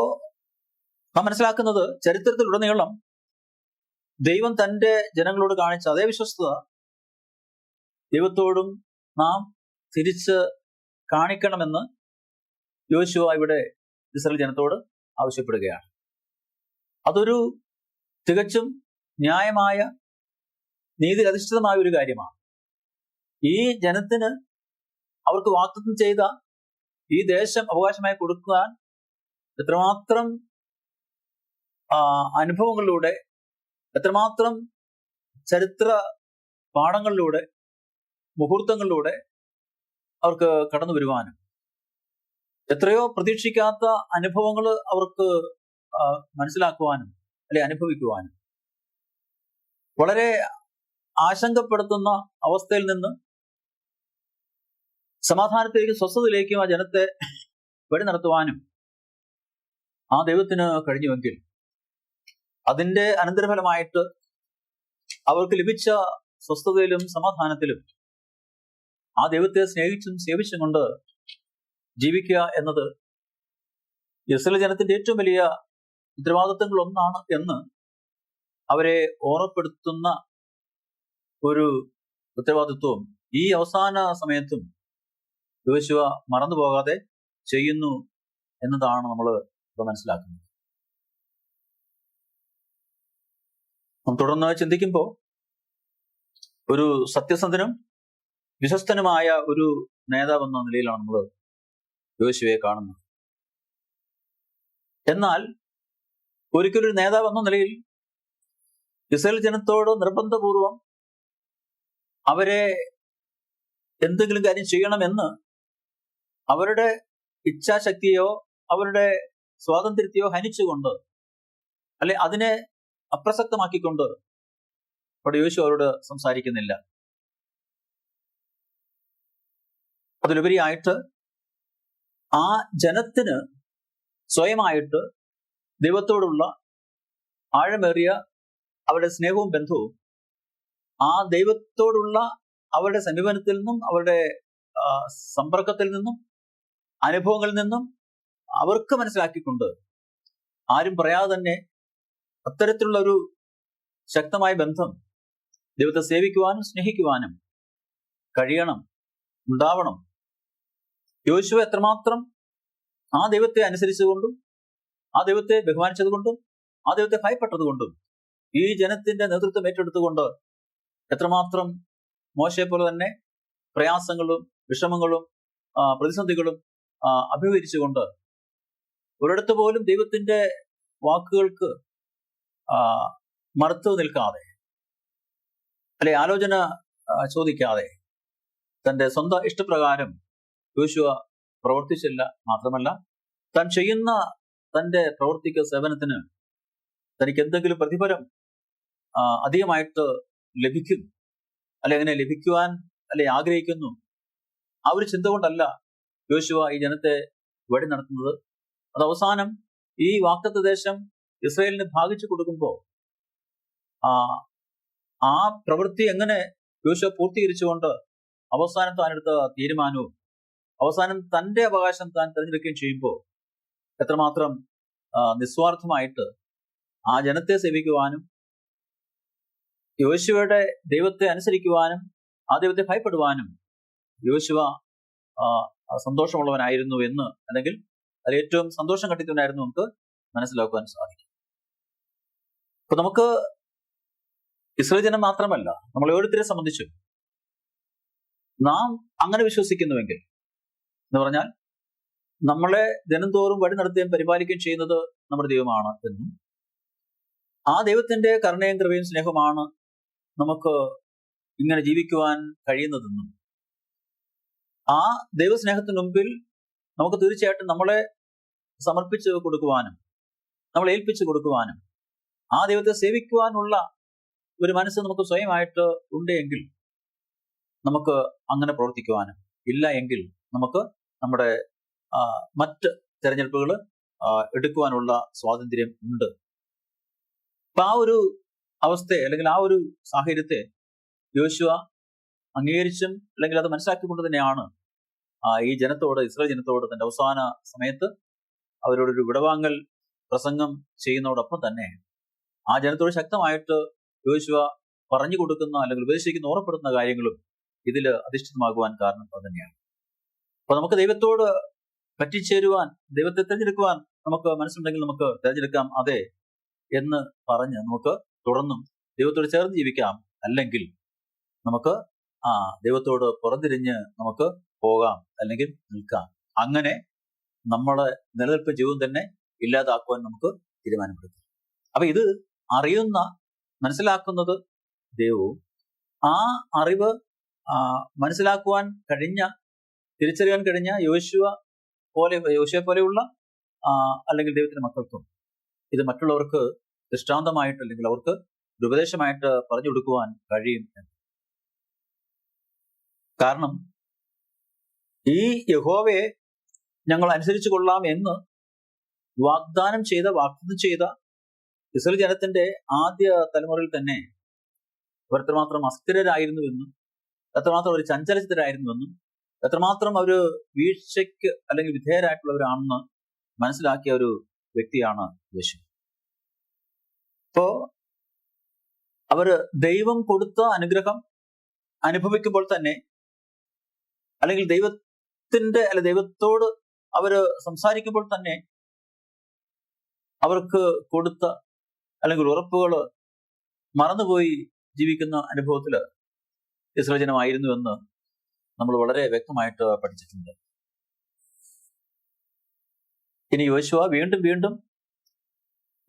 നാം മനസ്സിലാക്കുന്നത്, ചരിത്രത്തിലുടനീളം ദൈവം തൻ്റെ ജനങ്ങളോട് കാണിച്ച അതേ വിശ്വസ്തത ദൈവത്തോടും നാം തിരിച്ച് കാണിക്കണമെന്ന് യോശുവ ഇവിടെ ഇസ്രായേൽ ജനത്തോട് ആവശ്യപ്പെടുകയാണ്. അതൊരു തികച്ചും ന്യായമായ, നീതി അധിഷ്ഠിതമായ ഒരു കാര്യമാണ്. ഈ ജനത്തിന് അവർക്ക് വാഗ്ദത്തം ചെയ്ത ഈ ദേശം അവകാശമായി കൊടുക്കുവാൻ എത്രമാത്രം അനുഭവങ്ങളിലൂടെ, എത്രമാത്രം ചരിത്ര പാഠങ്ങളിലൂടെ, മുഹൂർത്തങ്ങളിലൂടെ അവർക്ക് കടന്നു വരുവാനും, എത്രയോ പ്രതീക്ഷിക്കാത്ത അനുഭവങ്ങൾ അവർക്ക് മനസ്സിലാക്കുവാനും അല്ലെ അനുഭവിക്കുവാനും, വളരെ ആശങ്കപ്പെടുത്തുന്ന അവസ്ഥയിൽ നിന്ന് സമാധാനത്തിലേക്കും സ്വസ്ഥതയിലേക്കും ആ ജനത്തെ വഴി നടത്തുവാനും ആ ദൈവത്തിന് കഴിഞ്ഞുവെങ്കിൽ അതിന്റെ അനന്തരഫലമായിട്ട് അവർക്ക് ലഭിച്ച സ്വസ്ഥതയിലും സമാധാനത്തിലും ആ ദൈവത്തെ സ്നേഹിച്ചും സേവിച്ചും കൊണ്ട് ജീവിക്കുക എന്നത് ഇസ്രായേൽ ജനത്തിന്റെ ഏറ്റവും വലിയ ഉത്തരവാദിത്തങ്ങൾ ഒന്നാണ് എന്ന് അവരെ ഓർമ്മപ്പെടുത്തുന്ന ഒരു ഉത്തരവാദിത്വവും ഈ അവസാന സമയത്തും യോശുവ മറന്നു പോകാതെ ചെയ്യുന്നു എന്നതാണ് നമ്മൾ ഇപ്പോൾ മനസ്സിലാക്കുന്നത്. തുടർന്ന് ചിന്തിക്കുമ്പോൾ ഒരു സത്യസന്ധനും വിശ്വസ്തനുമായ ഒരു നേതാവ് എന്ന നിലയിലാണ് നമ്മൾ യോശുവയെ കാണുന്നത്. എന്നാൽ ഒരിക്കലൊരു നേതാവ് എന്ന നിലയിൽ ഇസ്രായേൽ ജനത്തോട് നിർബന്ധപൂർവം അവരെ എന്തെങ്കിലും കാര്യം ചെയ്യണമെന്ന് അവരുടെ ഇച്ഛാശക്തിയോ അവരുടെ സ്വാതന്ത്ര്യത്തെയോ ഹനിച്ചുകൊണ്ട് അല്ലെ അതിനെ അപ്രസക്തമാക്കിക്കൊണ്ട് അവിടെ യോശു അവരോട് സംസാരിക്കുന്നില്ല. അതിലുപരിയായിട്ട് ആ ജനത്തിന് സ്വയമായിട്ട് ദൈവത്തോടുള്ള ആഴമേറിയ അവരുടെ സ്നേഹവും ബന്ധവും ആ ദൈവത്തോടുള്ള അവരുടെ സമീപനത്തിൽ നിന്നും അവരുടെ സമ്പർക്കത്തിൽ നിന്നും അനുഭവങ്ങളിൽ നിന്നും അവർക്ക് മനസ്സിലാക്കിക്കൊണ്ട് ആരും പറയാതെ തന്നെ അത്തരത്തിലുള്ള ഒരു ശക്തമായ ബന്ധം ദൈവത്തെ സേവിക്കുവാനും സ്നേഹിക്കുവാനും കഴിയണം, ഉണ്ടാവണം. യോശുവ എത്രമാത്രം ആ ദൈവത്തെ അനുസരിച്ചുകൊണ്ടും ആ ദൈവത്തെ ബഹുമാനിച്ചതുകൊണ്ടും ആ ദൈവത്തെ ഭയപ്പെട്ടതുകൊണ്ടും ഈ ജനത്തിന്റെ നേതൃത്വം ഏറ്റെടുത്തുകൊണ്ട് എത്രമാത്രം മോശയെ പോലെ തന്നെ പ്രയാസങ്ങളും വിഷമങ്ങളും പ്രതിസന്ധികളും അഭിമുഖീകരിച്ചുകൊണ്ട് ഒരിടത്ത് പോലും ദൈവത്തിന്റെ വാക്കുകൾക്ക് മറുത്തു നിൽക്കാതെ അല്ലെ ആലോചന ചോദിക്കാതെ തന്റെ സ്വന്തം ഇഷ്ടപ്രകാരം യോശുവ പ്രവർത്തിച്ചില്ല. മാത്രമല്ല താൻ ചെയ്യുന്ന തന്റെ പ്രവർത്തിക്ക് സേവനത്തിന് തനിക്ക് എന്തെങ്കിലും പ്രതിഫലം അധികമായിട്ട് ലഭിക്കും അല്ലെ അങ്ങനെ ലഭിക്കുവാൻ അല്ലെ ആഗ്രഹിക്കുന്നു ആ ഒരു ചിന്ത കൊണ്ടല്ല യോശുവ ഈ ജനത്തെ വഴി നടത്തുന്നത്. അത് അവസാനം ഈ വാഗ്ദത്ത ദേശം ഇസ്രായേലിന് ഭാഗിച്ചു കൊടുക്കുമ്പോൾ ആ പ്രവൃത്തി എങ്ങനെ യോശുവ പൂർത്തീകരിച്ചുകൊണ്ട് അവസാനം താൻ എടുത്ത തീരുമാനവും അവസാനം തന്റെ അവകാശം താൻ തിരഞ്ഞെടുക്കുകയും ചെയ്യുമ്പോൾ എത്രമാത്രം നിസ്വാർത്ഥമായിട്ട് ആ ജനത്തെ സേവിക്കുവാനും യോശുവയുടെ ദൈവത്തെ അനുസരിക്കുവാനും ആ ദൈവത്തെ ഭയപ്പെടുവാനും യോശുവ സന്തോഷമുള്ളവനായിരുന്നു എന്ന്, അല്ലെങ്കിൽ അതിൽ ഏറ്റവും സന്തോഷം കണ്ടെത്തിയിട്ടുണ്ടായിരുന്നു നമുക്ക് മനസ്സിലാക്കുവാൻ സാധിക്കും. അപ്പൊ നമുക്ക് ഇസ്രായേൽ ജനം മാത്രമല്ല നമ്മൾ ഓരോരുത്തരെ സംബന്ധിച്ചും നാം അങ്ങനെ വിശ്വസിക്കുന്നുവെങ്കിൽ എന്ന് പറഞ്ഞാൽ നമ്മളെ ദിനംതോറും വഴി നടത്തുകയും പരിപാലിക്കുകയും ചെയ്യുന്നത് നമ്മുടെ ദൈവമാണ് എന്നും ആ ദൈവത്തിന്റെ കരുണയും കൃപയും സ്നേഹമാണ് നമുക്ക് ഇങ്ങനെ ജീവിക്കുവാൻ കഴിയുന്നതെന്നും ആ ദൈവസ്നേഹത്തിന് മുമ്പിൽ നമുക്ക് തീർച്ചയായിട്ടും നമ്മളെ സമർപ്പിച്ച് കൊടുക്കുവാനും നമ്മളെ ഏൽപ്പിച്ചു കൊടുക്കുവാനും ആ ദൈവത്തെ സേവിക്കുവാനുള്ള ഒരു മനസ്സ് നമുക്ക് സ്വയമായിട്ട് ഉണ്ടെങ്കിൽ നമുക്ക് അങ്ങനെ പ്രവർത്തിക്കുവാനും, ഇല്ല എങ്കിൽ നമുക്ക് നമ്മുടെ മറ്റ് തെരഞ്ഞെടുപ്പുകൾ എടുക്കുവാനുള്ള സ്വാതന്ത്ര്യം ഉണ്ട്. അപ്പൊ ആ ഒരു അവസ്ഥയെ അല്ലെങ്കിൽ ആ ഒരു സാഹചര്യത്തെ യോശുവ അംഗീകരിച്ചും അല്ലെങ്കിൽ അത് മനസ്സിലാക്കിക്കൊണ്ട് തന്നെയാണ് ഈ ജനത്തോട്, ഇസ്രായേൽ ജനത്തോട് തന്റെ അവസാന സമയത്ത് അവരോടൊരു വിടവാങ്ങൽ പ്രസംഗം ചെയ്യുന്നതോടൊപ്പം തന്നെ ആ ജനത്തോട് ശക്തമായിട്ട് യോശുവ പറഞ്ഞു കൊടുക്കുന്ന അല്ലെങ്കിൽ ഉപദേശിക്കുന്ന ഓർമ്മപ്പെടുത്തുന്ന കാര്യങ്ങളും ഇതിൽ അധിഷ്ഠിതമാകുവാൻ കാരണം അത് തന്നെയാണ്. അപ്പൊ നമുക്ക് ദൈവത്തോട് പറ്റിച്ചേരുവാൻ, ദൈവത്തെ തിരഞ്ഞെടുക്കുവാൻ നമുക്ക് മനസ്സുണ്ടെങ്കിൽ നമുക്ക് തിരഞ്ഞെടുക്കാം, അതെ എന്ന് പറഞ്ഞ് നമുക്ക് തുടർന്നും ദൈവത്തോട് ചേർന്ന് ജീവിക്കാം. അല്ലെങ്കിൽ നമുക്ക് ദൈവത്തോട് പുറംതിരിഞ്ഞ് നമുക്ക് പോകാം അല്ലെങ്കിൽ നിൽക്കാം. അങ്ങനെ നമ്മളെ നിലനിൽപ്പ് ജീവിതം തന്നെ ഇല്ലാതാക്കുവാൻ നമുക്ക് തീരുമാനപ്പെടുത്താം. അപ്പൊ ഇത് അറിയുന്ന, മനസ്സിലാക്കുന്നത് ദൈവവും ആ അറിവ് മനസ്സിലാക്കുവാൻ കഴിഞ്ഞ, തിരിച്ചറിയാൻ കഴിഞ്ഞ യോശുവയെ പോലെയുള്ള അല്ലെങ്കിൽ ദൈവത്തിന്റെ മക്കൾക്കും ഇത് മറ്റുള്ളവർക്ക് ദൃഷ്ടാന്തമായിട്ട് അല്ലെങ്കിൽ അവർക്ക് ഒരു ഉപദേശമായിട്ട് പറഞ്ഞു കൊടുക്കുവാൻ കഴിയും. കാരണം ഈ യഹോവയെ ഞങ്ങൾ അനുസരിച്ചു കൊള്ളാം എന്ന് വാഗ്ദാനം ചെയ്ത ഇസ്രായേൽ ജനത്തിന്റെ ആദ്യ തലമുറയിൽ തന്നെ അവർ എത്രമാത്രം അസ്ഥിരരായിരുന്നുവെന്നും എത്രമാത്രം അവർ ചഞ്ചലചിത്തരായിരുന്നുവെന്നും എത്രമാത്രം അവർ വീഴ്ചയ്ക്ക് അല്ലെങ്കിൽ വിധേയരായിട്ടുള്ളവരാണെന്ന് മനസ്സിലാക്കിയ ഒരു വ്യക്തിയാണ് യേശു. അപ്പോ അവര് ദൈവം കൊടുത്ത അനുഗ്രഹം അനുഭവിക്കുമ്പോൾ തന്നെ, അല്ലെങ്കിൽ ദൈവത്തോട് അവര് സംസാരിക്കുമ്പോൾ തന്നെ അവർക്ക് കൊടുത്ത അല്ലെങ്കിൽ ഉറപ്പുകൾ മറന്നുപോയി ജീവിക്കുന്ന അനുഭവത്തിൽ ഇസ്രായേൽ ജനമായിരുന്നു എന്ന് നമ്മൾ വളരെ വ്യക്തമായിട്ട് പഠിച്ചിട്ടുണ്ട്. ഇനി യോശുവ വീണ്ടും വീണ്ടും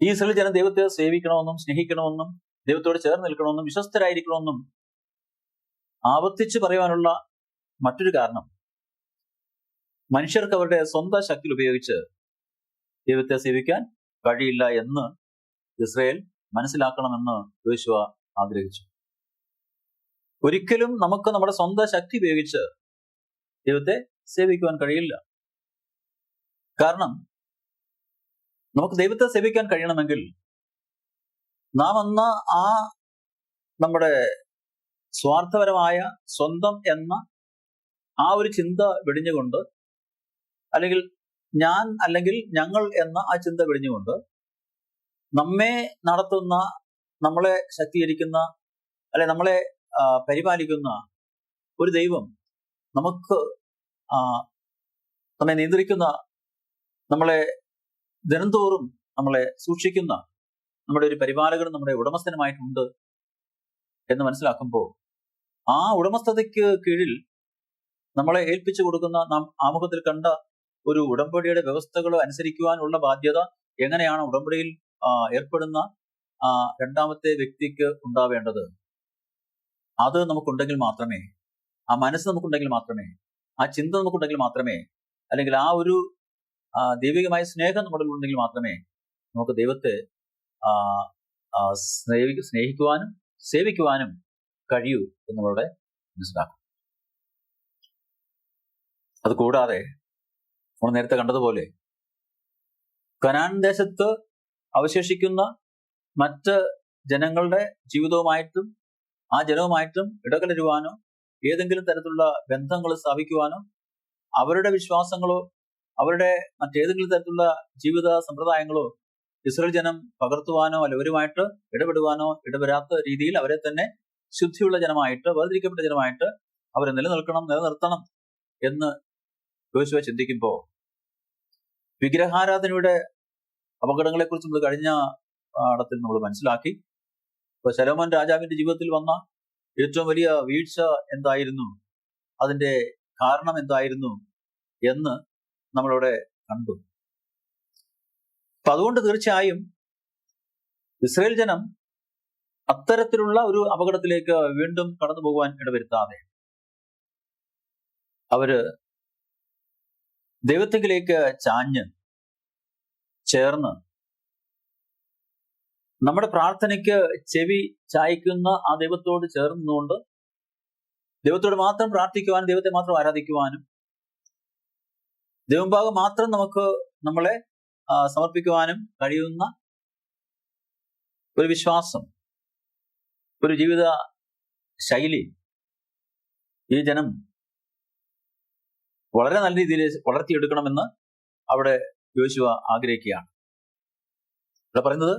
ഈ ഇസ്രായേൽ ജനം ദൈവത്തെ സേവിക്കണമെന്നും സ്നേഹിക്കണമെന്നും ദൈവത്തോട് ചേർന്ന് നിൽക്കണമെന്നും വിശ്വസ്തരായിരിക്കണമെന്നും ആവർത്തിച്ച് പറയുവാനുള്ള മറ്റൊരു കാരണം, മനുഷ്യർക്ക് അവരുടെ സ്വന്തം ശക്തി ഉപയോഗിച്ച് ദൈവത്തെ സേവിക്കാൻ കഴിയില്ല എന്ന് ഇസ്രായേൽ മനസ്സിലാക്കണമെന്ന് യോശുവ ആഗ്രഹിച്ചു. ഒരിക്കലും നമുക്ക് നമ്മുടെ സ്വന്തം ശക്തി ഉപയോഗിച്ച് ദൈവത്തെ സേവിക്കുവാൻ കഴിയില്ല. കാരണം നമുക്ക് ദൈവത്തെ സേവിക്കാൻ കഴിയണമെങ്കിൽ നാം ആ നമ്മുടെ സ്വാർത്ഥപരമായ സ്വന്തം എന്ന ആ ഒരു ചിന്ത വെടിഞ്ഞുകൊണ്ട്, അല്ലെങ്കിൽ ഞാൻ അല്ലെങ്കിൽ ഞങ്ങൾ എന്ന ആ ചിന്ത വെടിഞ്ഞുകൊണ്ട്, നമ്മെ നടത്തുന്ന, നമ്മളെ ശക്തീകരിക്കുന്ന, അല്ലെ നമ്മളെ പരിപാലിക്കുന്ന ഒരു ദൈവം, നമുക്ക് നമ്മെ നിയന്ത്രിക്കുന്ന, നമ്മളെ ദിനംതോറും നമ്മളെ സൂക്ഷിക്കുന്ന നമ്മുടെ ഒരു പരിപാലകനും നമ്മുടെ ഉടമസ്ഥനുമായിട്ടുണ്ട് എന്ന് മനസ്സിലാക്കുമ്പോൾ, ആ ഉടമസ്ഥതയ്ക്ക് കീഴിൽ നമ്മളെ ഏൽപ്പിച്ചു കൊടുക്കുന്ന നാം ആമുഖത്തിൽ കണ്ട ഒരു ഉടമ്പടിയുടെ വ്യവസ്ഥകൾ അനുസരിക്കുവാനുള്ള ബാധ്യത എങ്ങനെയാണ് ഉടമ്പടിയിൽ ഏർപ്പെടുന്ന രണ്ടാമത്തെ വ്യക്തിക്ക് ഉണ്ടാവേണ്ടത്, അത് നമുക്കുണ്ടെങ്കിൽ മാത്രമേ, ആ മനസ്സ് നമുക്കുണ്ടെങ്കിൽ മാത്രമേ, ആ ചിന്ത നമുക്കുണ്ടെങ്കിൽ മാത്രമേ, അല്ലെങ്കിൽ ആ ഒരു ദൈവികമായ സ്നേഹം നമ്മുടെ ഉണ്ടെങ്കിൽ മാത്രമേ നമുക്ക് ദൈവത്തെ സ്നേഹിക്കുവാനും സേവിക്കുവാനും കഴിയൂ എന്നുള്ളവരുടെ മനസ്സിലാക്കും. അതുകൂടാതെ നമ്മൾ നേരത്തെ കണ്ടതുപോലെ കനാൻ ദേശത്ത് അവശേഷിക്കുന്ന മറ്റ് ജനങ്ങളുടെ ജീവിതവുമായിട്ടും ആ ജനവുമായിട്ടും ഇടകലരുവാനോ ഏതെങ്കിലും തരത്തിലുള്ള ബന്ധങ്ങൾ സ്ഥാപിക്കുവാനോ അവരുടെ വിശ്വാസങ്ങളോ അവരുടെ മറ്റേതെങ്കിലും തരത്തിലുള്ള ജീവിത സമ്പ്രദായങ്ങളോ ഇസ്രായേൽ ജനം പകർത്തുവാനോ അല്ല അവരുമായിട്ട് ഇടപെടുവാനോ ഇടപെടാത്ത രീതിയിൽ അവരെ തന്നെ ശുദ്ധിയുള്ള ജനമായിട്ട്, വേർതിരിക്കപ്പെട്ട ജനമായിട്ട് അവരെ നിലനിർത്തണം എന്ന് യോശുവ ചിന്തിക്കുമ്പോൾ വിഗ്രഹാരാധനയുടെ അപകടങ്ങളെക്കുറിച്ച് നമ്മൾ കഴിഞ്ഞ പാഠത്തിൽ നമ്മൾ മനസ്സിലാക്കി. ഇപ്പൊ ശലോമോൻ രാജാവിന്റെ ജീവിതത്തിൽ വന്ന ഏറ്റവും വലിയ വീഴ്ച എന്തായിരുന്നു, അതിന്റെ കാരണം എന്തായിരുന്നു എന്ന് നമ്മളിവിടെ കണ്ടു. അപ്പൊ അതുകൊണ്ട് തീർച്ചയായും ഇസ്രായേൽ ജനം അത്തരത്തിലുള്ള ഒരു അപകടത്തിലേക്ക് വീണ്ടും കടന്നു പോകുവാൻ ഇടവരുത്താതെ അവര് ദൈവത്തിലേക്ക് ചാഞ്ഞ് ചേർന്ന് നമ്മുടെ പ്രാർത്ഥനയ്ക്ക് ചെവി ചായ്ക്കുന്ന ആ ദൈവത്തോട് ചേർന്നുകൊണ്ട് ദൈവത്തോട് മാത്രം പ്രാർത്ഥിക്കുവാനും ദൈവത്തെ മാത്രം ആരാധിക്കുവാനും ദൈവഭാഗം മാത്രം നമുക്ക് നമ്മളെ സമർപ്പിക്കുവാനും കഴിയുന്ന ഒരു വിശ്വാസം, ഒരു ജീവിത ശൈലി ഈ ജനം വളരെ നല്ല രീതിയിൽ വളർത്തിയെടുക്കണമെന്ന് അവിടെ യോശുവ ആഗ്രഹിക്കുകയാണ്. ഇവിടെ പറയുന്നത്,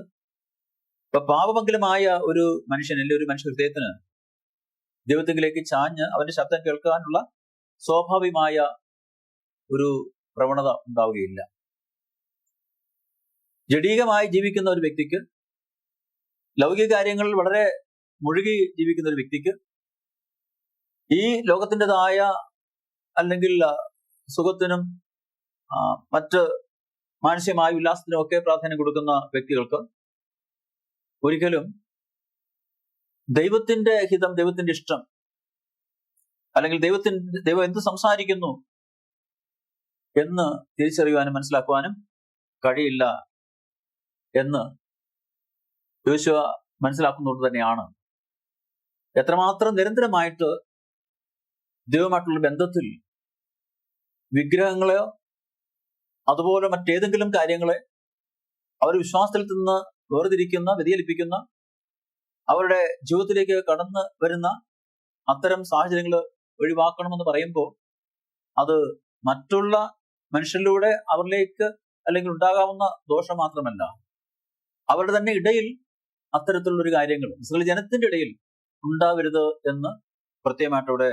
ഇപ്പൊ പാപമംഗലമായ ഒരു മനുഷ്യൻ, അല്ലെങ്കിൽ ഒരു മനുഷ്യ ഹൃദയത്തിന് ദൈവത്തിലേക്ക് ചാഞ്ഞ് അവന്റെ ശബ്ദം കേൾക്കാനുള്ള സ്വാഭാവികമായ ഒരു പ്രവണത ഉണ്ടാവുകയില്ല. ജഡീകമായി ജീവിക്കുന്ന ഒരു വ്യക്തിക്ക്, ലൗകിക കാര്യങ്ങളിൽ വളരെ മുഴുകി ജീവിക്കുന്ന ഒരു വ്യക്തിക്ക് ഈ ലോകത്തിൻ്റെതായ അല്ലെങ്കിൽ സുഖത്തിനും മറ്റ് മാനസികമായ ഉല്ലാസത്തിനും ഒക്കെ പ്രാധാന്യം കൊടുക്കുന്ന വ്യക്തികൾക്ക് ഒരിക്കലും ദൈവത്തിന്റെ ഹിതം, ദൈവത്തിന്റെ ഇഷ്ടം, അല്ലെങ്കിൽ ദൈവം എന്ത് സംസാരിക്കുന്നു എന്ന് തിരിച്ചറിയുവാനും മനസ്സിലാക്കുവാനും കഴിയില്ല എന്ന് യോശുവ മനസ്സിലാക്കുന്നതുകൊണ്ട് തന്നെയാണ് എത്രമാത്രം നിരന്തരമായിട്ട് ദൈവമായിട്ടുള്ള ബന്ധത്തിൽ വിഗ്രഹങ്ങളെയോ അതുപോലെ മറ്റേതെങ്കിലും കാര്യങ്ങളെ അവർ വിശ്വാസത്തിൽ നിന്ന് വേർതിരിക്കുന്ന, വ്യതിചലിപ്പിക്കുന്ന, അവരുടെ ജീവിതത്തിലേക്ക് കടന്നു വരുന്ന അത്തരം സാഹചര്യങ്ങൾ ഒഴിവാക്കണമെന്ന് പറയുമ്പോൾ അത് മറ്റുള്ള മനുഷ്യരിലൂടെ അവരിലേക്ക് അല്ലെങ്കിൽ ഉണ്ടാകാവുന്ന ദോഷം മാത്രമല്ല, അവരുടെ തന്നെ ഇടയിൽ അത്തരത്തിലുള്ളൊരു കാര്യങ്ങൾ ഇസ്രായേൽ ജനത്തിന്റെ ഇടയിൽ ഉണ്ടാവരുത് എന്ന് പ്രത്യേകമായിട്ട് ഇവിടെ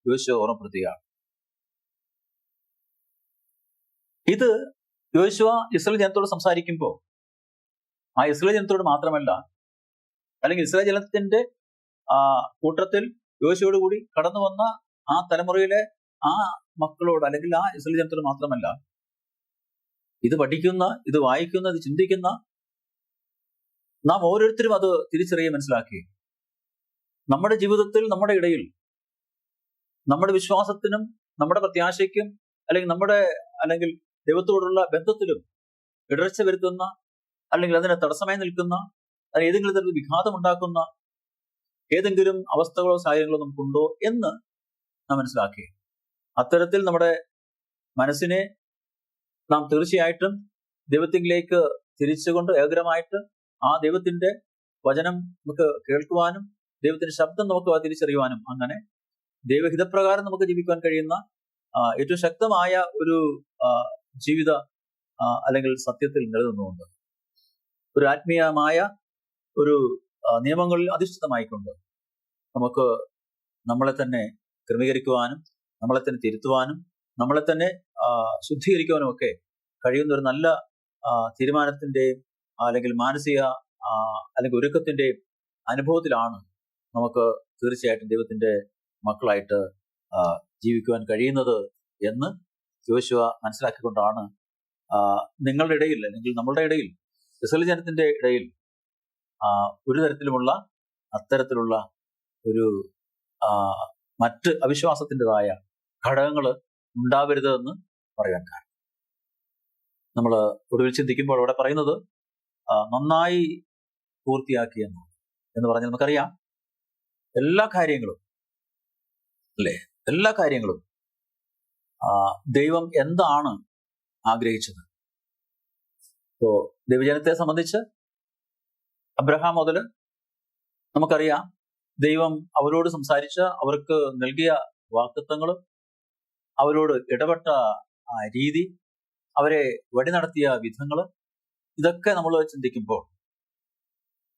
യോശുവ ഓർമ്മപ്പെടുത്തുകയാണ്. ഇത് യോശുവ ഇസ്രായേൽ ജനത്തോട് സംസാരിക്കുമ്പോൾ ആ ഇസ്രായേൽ ജനത്തോട് മാത്രമല്ല, അല്ലെങ്കിൽ ഇസ്രായേൽ ജനത്തിന്റെ കൂട്ടത്തിൽ യോശുവയോട് കൂടി കടന്നു വന്ന ആ തലമുറയിലെ ആ മക്കളോട്, അല്ലെങ്കിൽ ആ ഇസ്രായേൽ ജനത്തോട് മാത്രമല്ല, ഇത് പഠിക്കുന്ന, ഇത് വായിക്കുന്ന, ഇത് ചിന്തിക്കുന്ന നാം ഓരോരുത്തരും അത് തിരിച്ചറിയുകയും മനസ്സിലാക്കുകയും നമ്മുടെ ജീവിതത്തിൽ, നമ്മുടെ ഇടയിൽ, നമ്മുടെ വിശ്വാസത്തിനും നമ്മുടെ പ്രത്യാശയ്ക്കും അല്ലെങ്കിൽ ദൈവത്തോടുള്ള ബന്ധത്തിലും ഇടർച്ച വരുത്തുന്ന, അല്ലെങ്കിൽ അതിന് തടസ്സമായി നിൽക്കുന്ന, അല്ലെങ്കിൽ ഏതെങ്കിലും തരത്തിൽ വിഘാതം ഉണ്ടാക്കുന്ന ഏതെങ്കിലും അവസ്ഥകളോ സാഹചര്യങ്ങളോ നമുക്കുണ്ടോ എന്ന് നാം മനസ്സിലാക്കി അത്തരത്തിൽ നമ്മുടെ മനസ്സിനെ നാം തീർച്ചയായിട്ടും ദൈവത്തിലേക്ക് തിരിച്ചുകൊണ്ട് ഏകരമായിട്ട് ആ ദൈവത്തിന്റെ വചനം നമുക്ക് കേൾക്കുവാനും ദൈവത്തിന്റെ ശബ്ദം നമുക്ക് തിരിച്ചറിയുവാനും അങ്ങനെ ദൈവഹിതപ്രകാരം നമുക്ക് ജീവിക്കാൻ കഴിയുന്ന ഏറ്റവും ശക്തമായ ഒരു ജീവിത അല്ലെങ്കിൽ സത്യത്തിൽ നിലനിന്നുകൊണ്ട് ഒരു ആത്മീയമായ ഒരു നിയമങ്ങളിൽ അധിഷ്ഠിതമായിക്കൊണ്ട് നമുക്ക് നമ്മളെ തന്നെ ക്രമീകരിക്കുവാനും നമ്മളെ തന്നെ തിരുത്തുവാനും നമ്മളെ തന്നെ ശുദ്ധീകരിക്കുവാനും ഒക്കെ കഴിയുന്ന ഒരു നല്ല തീരുമാനത്തിന്റെയും അല്ലെങ്കിൽ മാനസിക അല്ലെങ്കിൽ ഒരുക്കത്തിന്റെയും അനുഭവത്തിലാണ് നമുക്ക് തീർച്ചയായിട്ടും ദൈവത്തിന്റെ മക്കളായിട്ട് ജീവിക്കുവാൻ കഴിയുന്നത് എന്ന് യോശുവ മനസ്സിലാക്കിക്കൊണ്ടാണ് നിങ്ങളുടെ ഇടയിൽ, അല്ലെങ്കിൽ നമ്മളുടെ ഇടയിൽ, ഇസ്രായേൽ ജനത്തിന്റെ ഇടയിൽ ഒരു തരത്തിലുമുള്ള അത്തരത്തിലുള്ള ഒരു മറ്റ് അവിശ്വാസത്തിൻ്റെതായ ഘടകങ്ങൾ ഉണ്ടാവരുത് എന്ന് പറയാൻ കാരണം നമ്മൾ ഒടുവിൽ ചിന്തിക്കുമ്പോൾ അവിടെ പറയുന്നത് നന്നായി പൂർത്തിയാക്കിയെന്ന് എന്ന് പറഞ്ഞാൽ നമുക്കറിയാം എല്ലാ കാര്യങ്ങളും അല്ലേ, എല്ലാ കാര്യങ്ങളും ദൈവം എന്താണ് ആഗ്രഹിച്ചത്. ഇപ്പോ ദൈവജനത്തെ സംബന്ധിച്ച് അബ്രഹാം മുതൽ നമുക്കറിയാം ദൈവം അവരോട് സംസാരിച്ച, അവർക്ക് നൽകിയ വാഗ്ദത്തങ്ങൾ, അവരോട് ഇടപെട്ട രീതി, അവരെ വഴി നടത്തിയ വിധങ്ങൾ, ഇതൊക്കെ നമ്മൾ ചിന്തിക്കുമ്പോൾ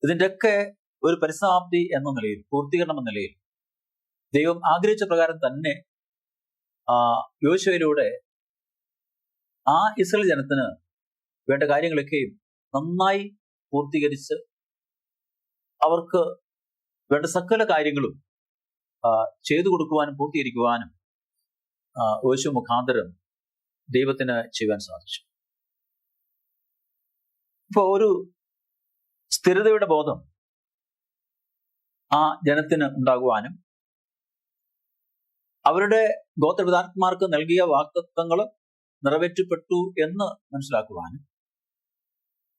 ഇതിൻ്റെയൊക്കെ ഒരു പരിസമാപ്തി എന്ന നിലയിൽ, പൂർത്തീകരണം എന്ന നിലയിൽ ദൈവം ആഗ്രഹിച്ച പ്രകാരം തന്നെ യോശുവയിലൂടെ ആ ഇസ്രായേൽ ജനത്തിന് വേണ്ട കാര്യങ്ങളൊക്കെയും നന്നായി പൂർത്തീകരിച്ച് അവർക്ക് വേണ്ട സകല കാര്യങ്ങളും ചെയ്തു കൊടുക്കുവാനും പൂർത്തീകരിക്കുവാനും യോശുവ മുഖാന്തരം ദൈവത്തിന് ചെയ്യാൻ സാധിച്ചു. ഇപ്പൊ ഒരു സ്ഥിരതയുടെ ബോധം ആ ജനത്തിന് ഉണ്ടാകുവാനും അവരുടെ ഗോത്രപിതാക്കന്മാർക്ക് നൽകിയ വാഗ്ദത്തങ്ങൾ നിറവേറ്റപ്പെട്ടു എന്ന് മനസ്സിലാക്കുവാനും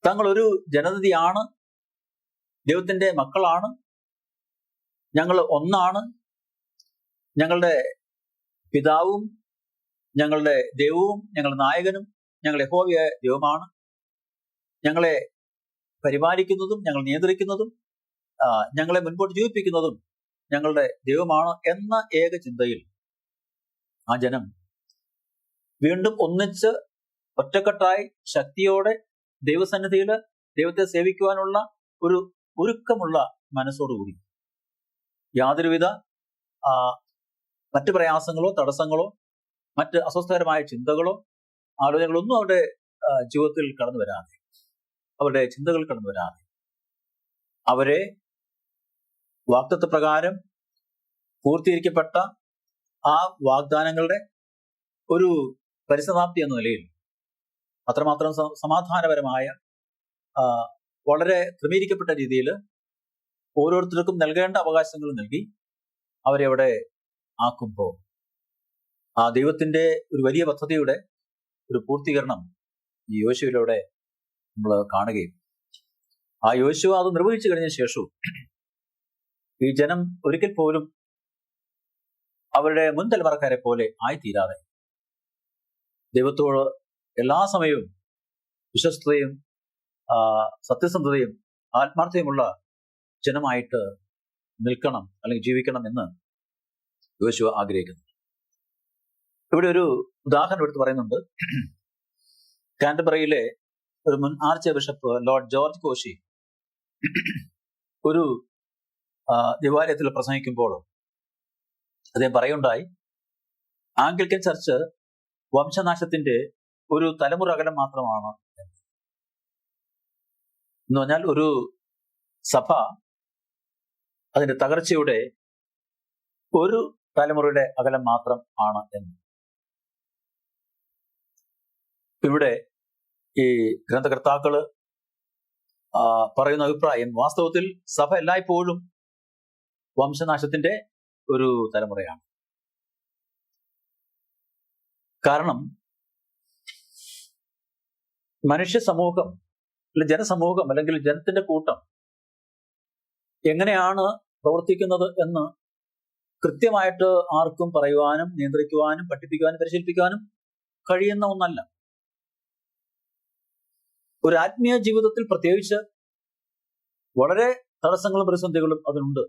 തങ്ങൾ ഒരു ജനതയാണ്, ദൈവത്തിന്റെ മക്കളാണ്, ഞങ്ങൾ ഒന്നാണ്, ഞങ്ങളുടെ പിതാവും ഞങ്ങളുടെ ദൈവവും ഞങ്ങളുടെ നായകനും ഞങ്ങളുടെ യഹോവയായ ദൈവമാണ്, ഞങ്ങളെ പരിപാലിക്കുന്നതും ഞങ്ങൾ നിയന്ത്രിക്കുന്നതും ഞങ്ങളെ മുൻപോട്ട് ജീവിപ്പിക്കുന്നതും ഞങ്ങളുടെ ദൈവമാണ് എന്ന ഏക ചിന്തയിൽ ആ ജനം വീണ്ടും ഒന്നിച്ച് ഒറ്റക്കെട്ടായി ശക്തിയോടെ ദൈവസന്നിധിയിൽ ദൈവത്തെ സേവിക്കുവാനുള്ള ഒരു ഒരുക്കമുള്ള മനസ്സോടുകൂടി യാതൊരുവിധ മറ്റ് പ്രയാസങ്ങളോ തടസ്സങ്ങളോ മറ്റ് അസ്വസ്ഥകരമായ ചിന്തകളോ ആലോചനകളോ ഒന്നും അവരുടെ ജീവിതത്തിൽ കടന്നു വരാതെ, അവരുടെ ചിന്തകൾ കടന്നു വരാതെ അവരെ വാഗ്ദത്ത പ്രകാരം പൂർത്തീകരിക്കപ്പെട്ട ആ വാഗ്ദാനങ്ങളുടെ ഒരു പരിസമാപ്തി എന്ന നിലയിൽ അത്രമാത്രം സമാധാനപരമായ വളരെ ക്രമീകരിക്കപ്പെട്ട രീതിയിൽ ഓരോരുത്തർക്കും നൽകേണ്ട അവകാശങ്ങൾ നൽകി അവരെ അവിടെ ആക്കുമ്പോൾ ആ ദൈവത്തിന്റെ ഒരു വലിയ പദ്ധതിയുടെ ഒരു പൂർത്തീകരണം ഈ യോശുവയിലൂടെ നമ്മൾ കാണുകയും ആ യോശുവ അത് നിർവഹിച്ചു കഴിഞ്ഞ ശേഷവും ഈ ജനം ഒരിക്കൽ പോലും അവരുടെ മുൻ തലമുറക്കാരെ പോലെ ആയിത്തീരാതെ ദൈവത്തോട് എല്ലാ സമയവും വിശ്വസ്തയും സത്യസന്ധതയും ആത്മാർത്ഥതയുമുള്ള ജനമായിട്ട് നിൽക്കണം അല്ലെങ്കിൽ ജീവിക്കണം എന്ന് യോശുവ ആഗ്രഹിക്കുന്നു. ഇവിടെ ഒരു ഉദാഹരണം എടുത്ത് പറയുന്നുണ്ട്. കാൻറ്റർബറിയിലെ ഒരു മുൻ arch bishop Lord George Koshy ഒരു ദേവാലയത്തിൽ പ്രസംഗിക്കുമ്പോൾ അദ്ദേഹം പറയുണ്ടായി, ആംഗ്ലിക്കൻ ചർച്ച് വംശനാശത്തിന്റെ ഒരു തലമുറ അകലം മാത്രമാണ് എന്ന് പറഞ്ഞാൽ ഒരു സഭ അതിന്റെ തകർച്ചയുടെ ഒരു തലമുറയുടെ അകലം മാത്രം ആണ് എന്ന്. ഇവിടെ ഈ ഗ്രന്ഥകർത്താക്കള് പറയുന്ന അഭിപ്രായം, വാസ്തവത്തിൽ സഭ എല്ലായ്പ്പോഴും വംശനാശത്തിന്റെ ഒരു തലമുറയാണ്. കാരണം മനുഷ്യ സമൂഹം അല്ലെങ്കിൽ ജനസമൂഹം അല്ലെങ്കിൽ ജനത്തിന്റെ കൂട്ടം എങ്ങനെയാണ് പ്രവർത്തിക്കുന്നത് എന്ന് കൃത്യമായിട്ട് ആർക്കും പറയുവാനും നിയന്ത്രിക്കുവാനും പഠിപ്പിക്കുവാനും പരിശീലിപ്പിക്കുവാനും കഴിയുന്ന ഒന്നല്ല. ഒരു ആത്മീയ ജീവിതത്തിൽ പ്രത്യേകിച്ച് വളരെ തടസ്സങ്ങളും പ്രതിസന്ധികളും അതിനുണ്ട്.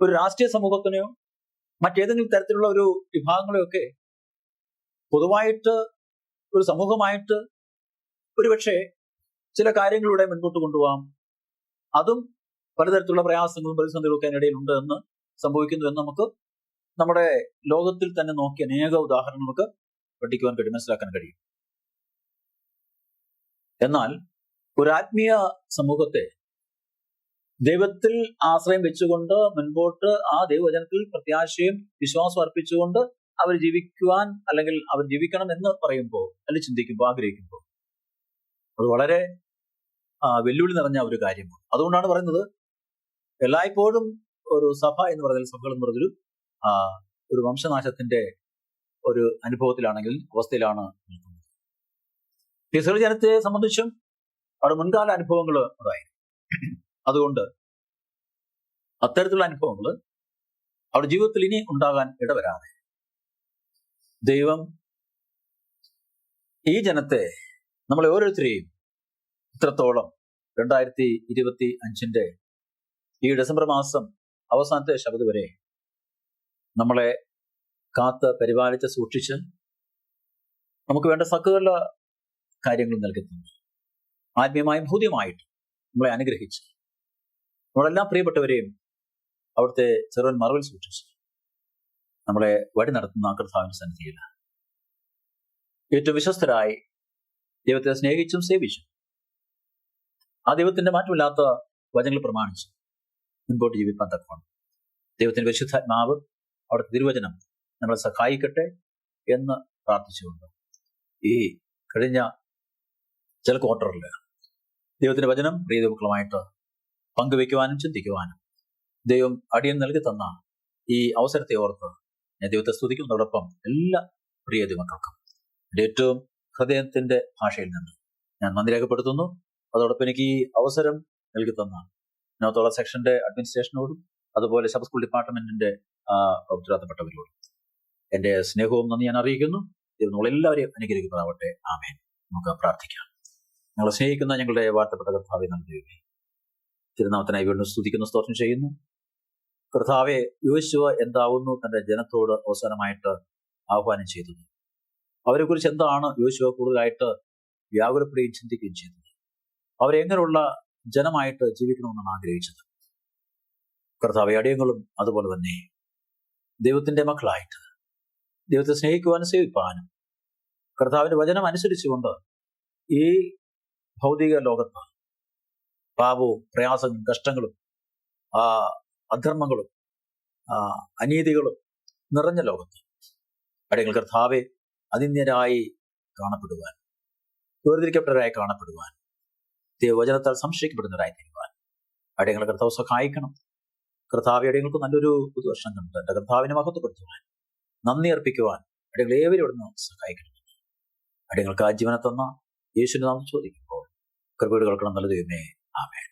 ഒരു രാഷ്ട്രീയ സമൂഹത്തിനെയോ മറ്റേതെങ്കിലും തരത്തിലുള്ള ഒരു വിഭാഗങ്ങളെയൊക്കെ പൊതുവായിട്ട് ഒരു സമൂഹമായിട്ട് ഒരുപക്ഷെ ചില കാര്യങ്ങളിലൂടെ മുൻപോട്ട് കൊണ്ടുപോകാം. അതും പലതരത്തിലുള്ള പ്രയാസങ്ങളും പ്രതിസന്ധികളും ഒക്കെ അതിനിടയിലുണ്ട് എന്ന് സംഭവിക്കുന്നു എന്ന് നമുക്ക് നമ്മുടെ ലോകത്തിൽ തന്നെ നോക്കി അനേക ഉദാഹരണങ്ങൾ നമുക്ക് പഠിക്കുവാൻ കഴിയും, മനസ്സിലാക്കാൻ കഴിയും. എന്നാൽ ഒരു ആത്മീയ സമൂഹത്തെ ദൈവത്തിൽ ആശ്രയം വെച്ചുകൊണ്ട് മുൻപോട്ട് ആ ദൈവവചനത്തിൽ പ്രത്യാശയും വിശ്വാസം അർപ്പിച്ചുകൊണ്ട് അവർ ജീവിക്കുവാൻ അല്ലെങ്കിൽ അവർ ജീവിക്കണം എന്ന് പറയുമ്പോൾ അല്ലെങ്കിൽ ചിന്തിക്കുമ്പോൾ ആഗ്രഹിക്കുമ്പോൾ അത് വളരെ വെല്ലുവിളി നിറഞ്ഞ ഒരു കാര്യമാണ്. അതുകൊണ്ടാണ് പറയുന്നത് എല്ലായ്പ്പോഴും ഒരു സഭ എന്ന് പറഞ്ഞാൽ സഭകൾ എന്ന് പറഞ്ഞൊരു ഒരു വംശനാശത്തിന്റെ ഒരു അനുഭവത്തിലാണെങ്കിൽ അവസ്ഥയിലാണ് നിൽക്കുന്നത്. ഇസ്രായേൽ ജനത്തെ സംബന്ധിച്ചും അവിടെ മുൻകാല അനുഭവങ്ങൾ അതായി. അതുകൊണ്ട് അത്തരത്തിലുള്ള അനുഭവങ്ങൾ അവരുടെ ജീവിതത്തിൽ ഇനി ഉണ്ടാകാൻ ഇടവരാതെ ദൈവം ഈ ജനത്തെ, നമ്മളെ ഓരോരുത്തരെയും ഇത്രത്തോളം 2025 ഈ ഡിസംബർ മാസം അവസാനത്തെ ശബദ് വരെ നമ്മളെ കാത്ത് പരിപാലിച്ച് സൂക്ഷിച്ച് നമുക്ക് വേണ്ട സകല കാര്യങ്ങളും നൽകുന്നു. ആത്മീയമായും ഭൗതികമായിട്ട് നമ്മളെ അനുഗ്രഹിച്ച് നമ്മളെല്ലാം പ്രിയപ്പെട്ടവരെയും അവിടുത്തെ ചെറുവൻ മറവിൽ സൂക്ഷിച്ച് നമ്മളെ വഴി നടത്തുന്ന കർത്താവിന്റെ സന്നിധിയിൽ ഏറ്റവും വിശ്വസ്തരായി ദൈവത്തെ സ്നേഹിച്ചും സേവിച്ചും ആ ദൈവത്തിന്റെ മാറ്റമില്ലാത്ത വചനങ്ങൾ പ്രമാണിച്ച് മുൻപോട്ട് ജീവിക്കാൻ തക്കമാണ് ദൈവത്തിന്റെ പരിശുദ്ധാത്മാവ് അവിടുത്തെ തിരുവചനം നമ്മളെ സഹായിക്കട്ടെ എന്ന് പ്രാർത്ഥിച്ചുകൊണ്ട് ഈ കഴിഞ്ഞ ചില ക്വാർട്ടറിൽ ദൈവത്തിന്റെ വചനം പ്രിയ ദൈവമക്കളുമായിട്ട് പങ്കുവെക്കുവാനും ചിന്തിക്കുവാനും ദൈവം അടിയൻ നൽകി തന്ന ഈ അവസരത്തെ ഓർത്ത് ഞാൻ ദൈവത്തെ സ്തുതിക്കുന്നതോടൊപ്പം എല്ലാ പ്രിയ ദൈവമക്കൾക്കും എൻ്റെ ഏറ്റവും ഹൃദയത്തിന്റെ ഭാഷയിൽ നിന്ന് ഞാൻ നന്ദി രേഖപ്പെടുത്തുന്നു. അതോടൊപ്പം എനിക്ക് ഈ അവസരം നൽകി തന്ന നോത്തോള സെക്ഷന്റെ അഡ്മിനിസ്ട്രേഷനോടും അതുപോലെ സബ് സ്കൂൾ ഡിപ്പാർട്ട്മെന്റിന്റെ ഉത്തരവാദിത്തപ്പെട്ടവരോടും എൻ്റെ സ്നേഹവും നന്ദി ഞാൻ അറിയിക്കുന്നു. ദൈവം നമ്മളെല്ലാവരെയും അനുഗ്രഹിക്കുന്നതാവട്ടെ. ആമേൻ. നമുക്ക് പ്രാർത്ഥിക്കാം. ഞങ്ങളെ സ്നേഹിക്കുന്ന ഞങ്ങളുടെ വാഴ്ത്തപ്പെട്ട കർത്താവെ, നന്ദി തിരുനാമത്തിനായി വീണ്ടും സ്തുതിക്കുന്നു, സ്തോത്രം ചെയ്യുന്നു. കർത്താവെ, യോശുവ എന്താവുന്നു തന്റെ ജനത്തോട് അവസാനമായിട്ട് ആഹ്വാനം ചെയ്തത്, അവരെ കുറിച്ച് എന്താണ് യോശുവ കൂടുതലായിട്ട് വ്യാകുലപ്പെടുകയും ചിന്തിക്കുകയും ചെയ്തത്, അവരെങ്ങനെയുള്ള ജനമായിട്ട് ജീവിക്കണമെന്നാണ് ആഗ്രഹിച്ചത്. കർത്താവെ, അടിയങ്ങളും അതുപോലെ തന്നെ ദൈവത്തിന്റെ മക്കളായിട്ട് ദൈവത്തെ സ്നേഹിക്കുവാനും സേവിപ്പാനും കർത്താവിന്റെ വചനം അനുസരിച്ചുകൊണ്ട് ഈ ഭൗതിക ലോകത്ത് പാപവും പ്രയാസങ്ങളും കഷ്ടങ്ങളും അധർമ്മങ്ങളും അനീതികളും നിറഞ്ഞ ലോകത്ത് അടിയങ്ങൾ കർത്താവെ അതിന്യരായി കാണപ്പെടുവാൻ, വേർതിരിക്കപ്പെട്ടവരായി കാണപ്പെടുവാൻ, ദൈവവചനത്താൽ സംശയിക്കപ്പെടുന്നവരായി തീരുവാൻ അടിയങ്ങളെ കർത്താവ് സഹായിക്കണം. കർത്താവ് അടിയങ്ങൾക്ക് നല്ലൊരു പുതുവർഷം കണ്ട് എൻ്റെ കർത്താവിനെ മഹത്വപ്പെടുത്തുവാൻ, നന്ദി അർപ്പിക്കുവാൻ അടിയങ്ങൾ ഏവരും ഇവിടുന്ന് സഹായിക്കണം. അടിയങ്ങൾക്ക് ആ ജീവനെ തന്ന യേശുവിനെ നാം ചോദിക്കുമ്പോൾ കൃപയുടെ കേൾക്കണം. നല്ല ദൈവമേ, ആമേൻ.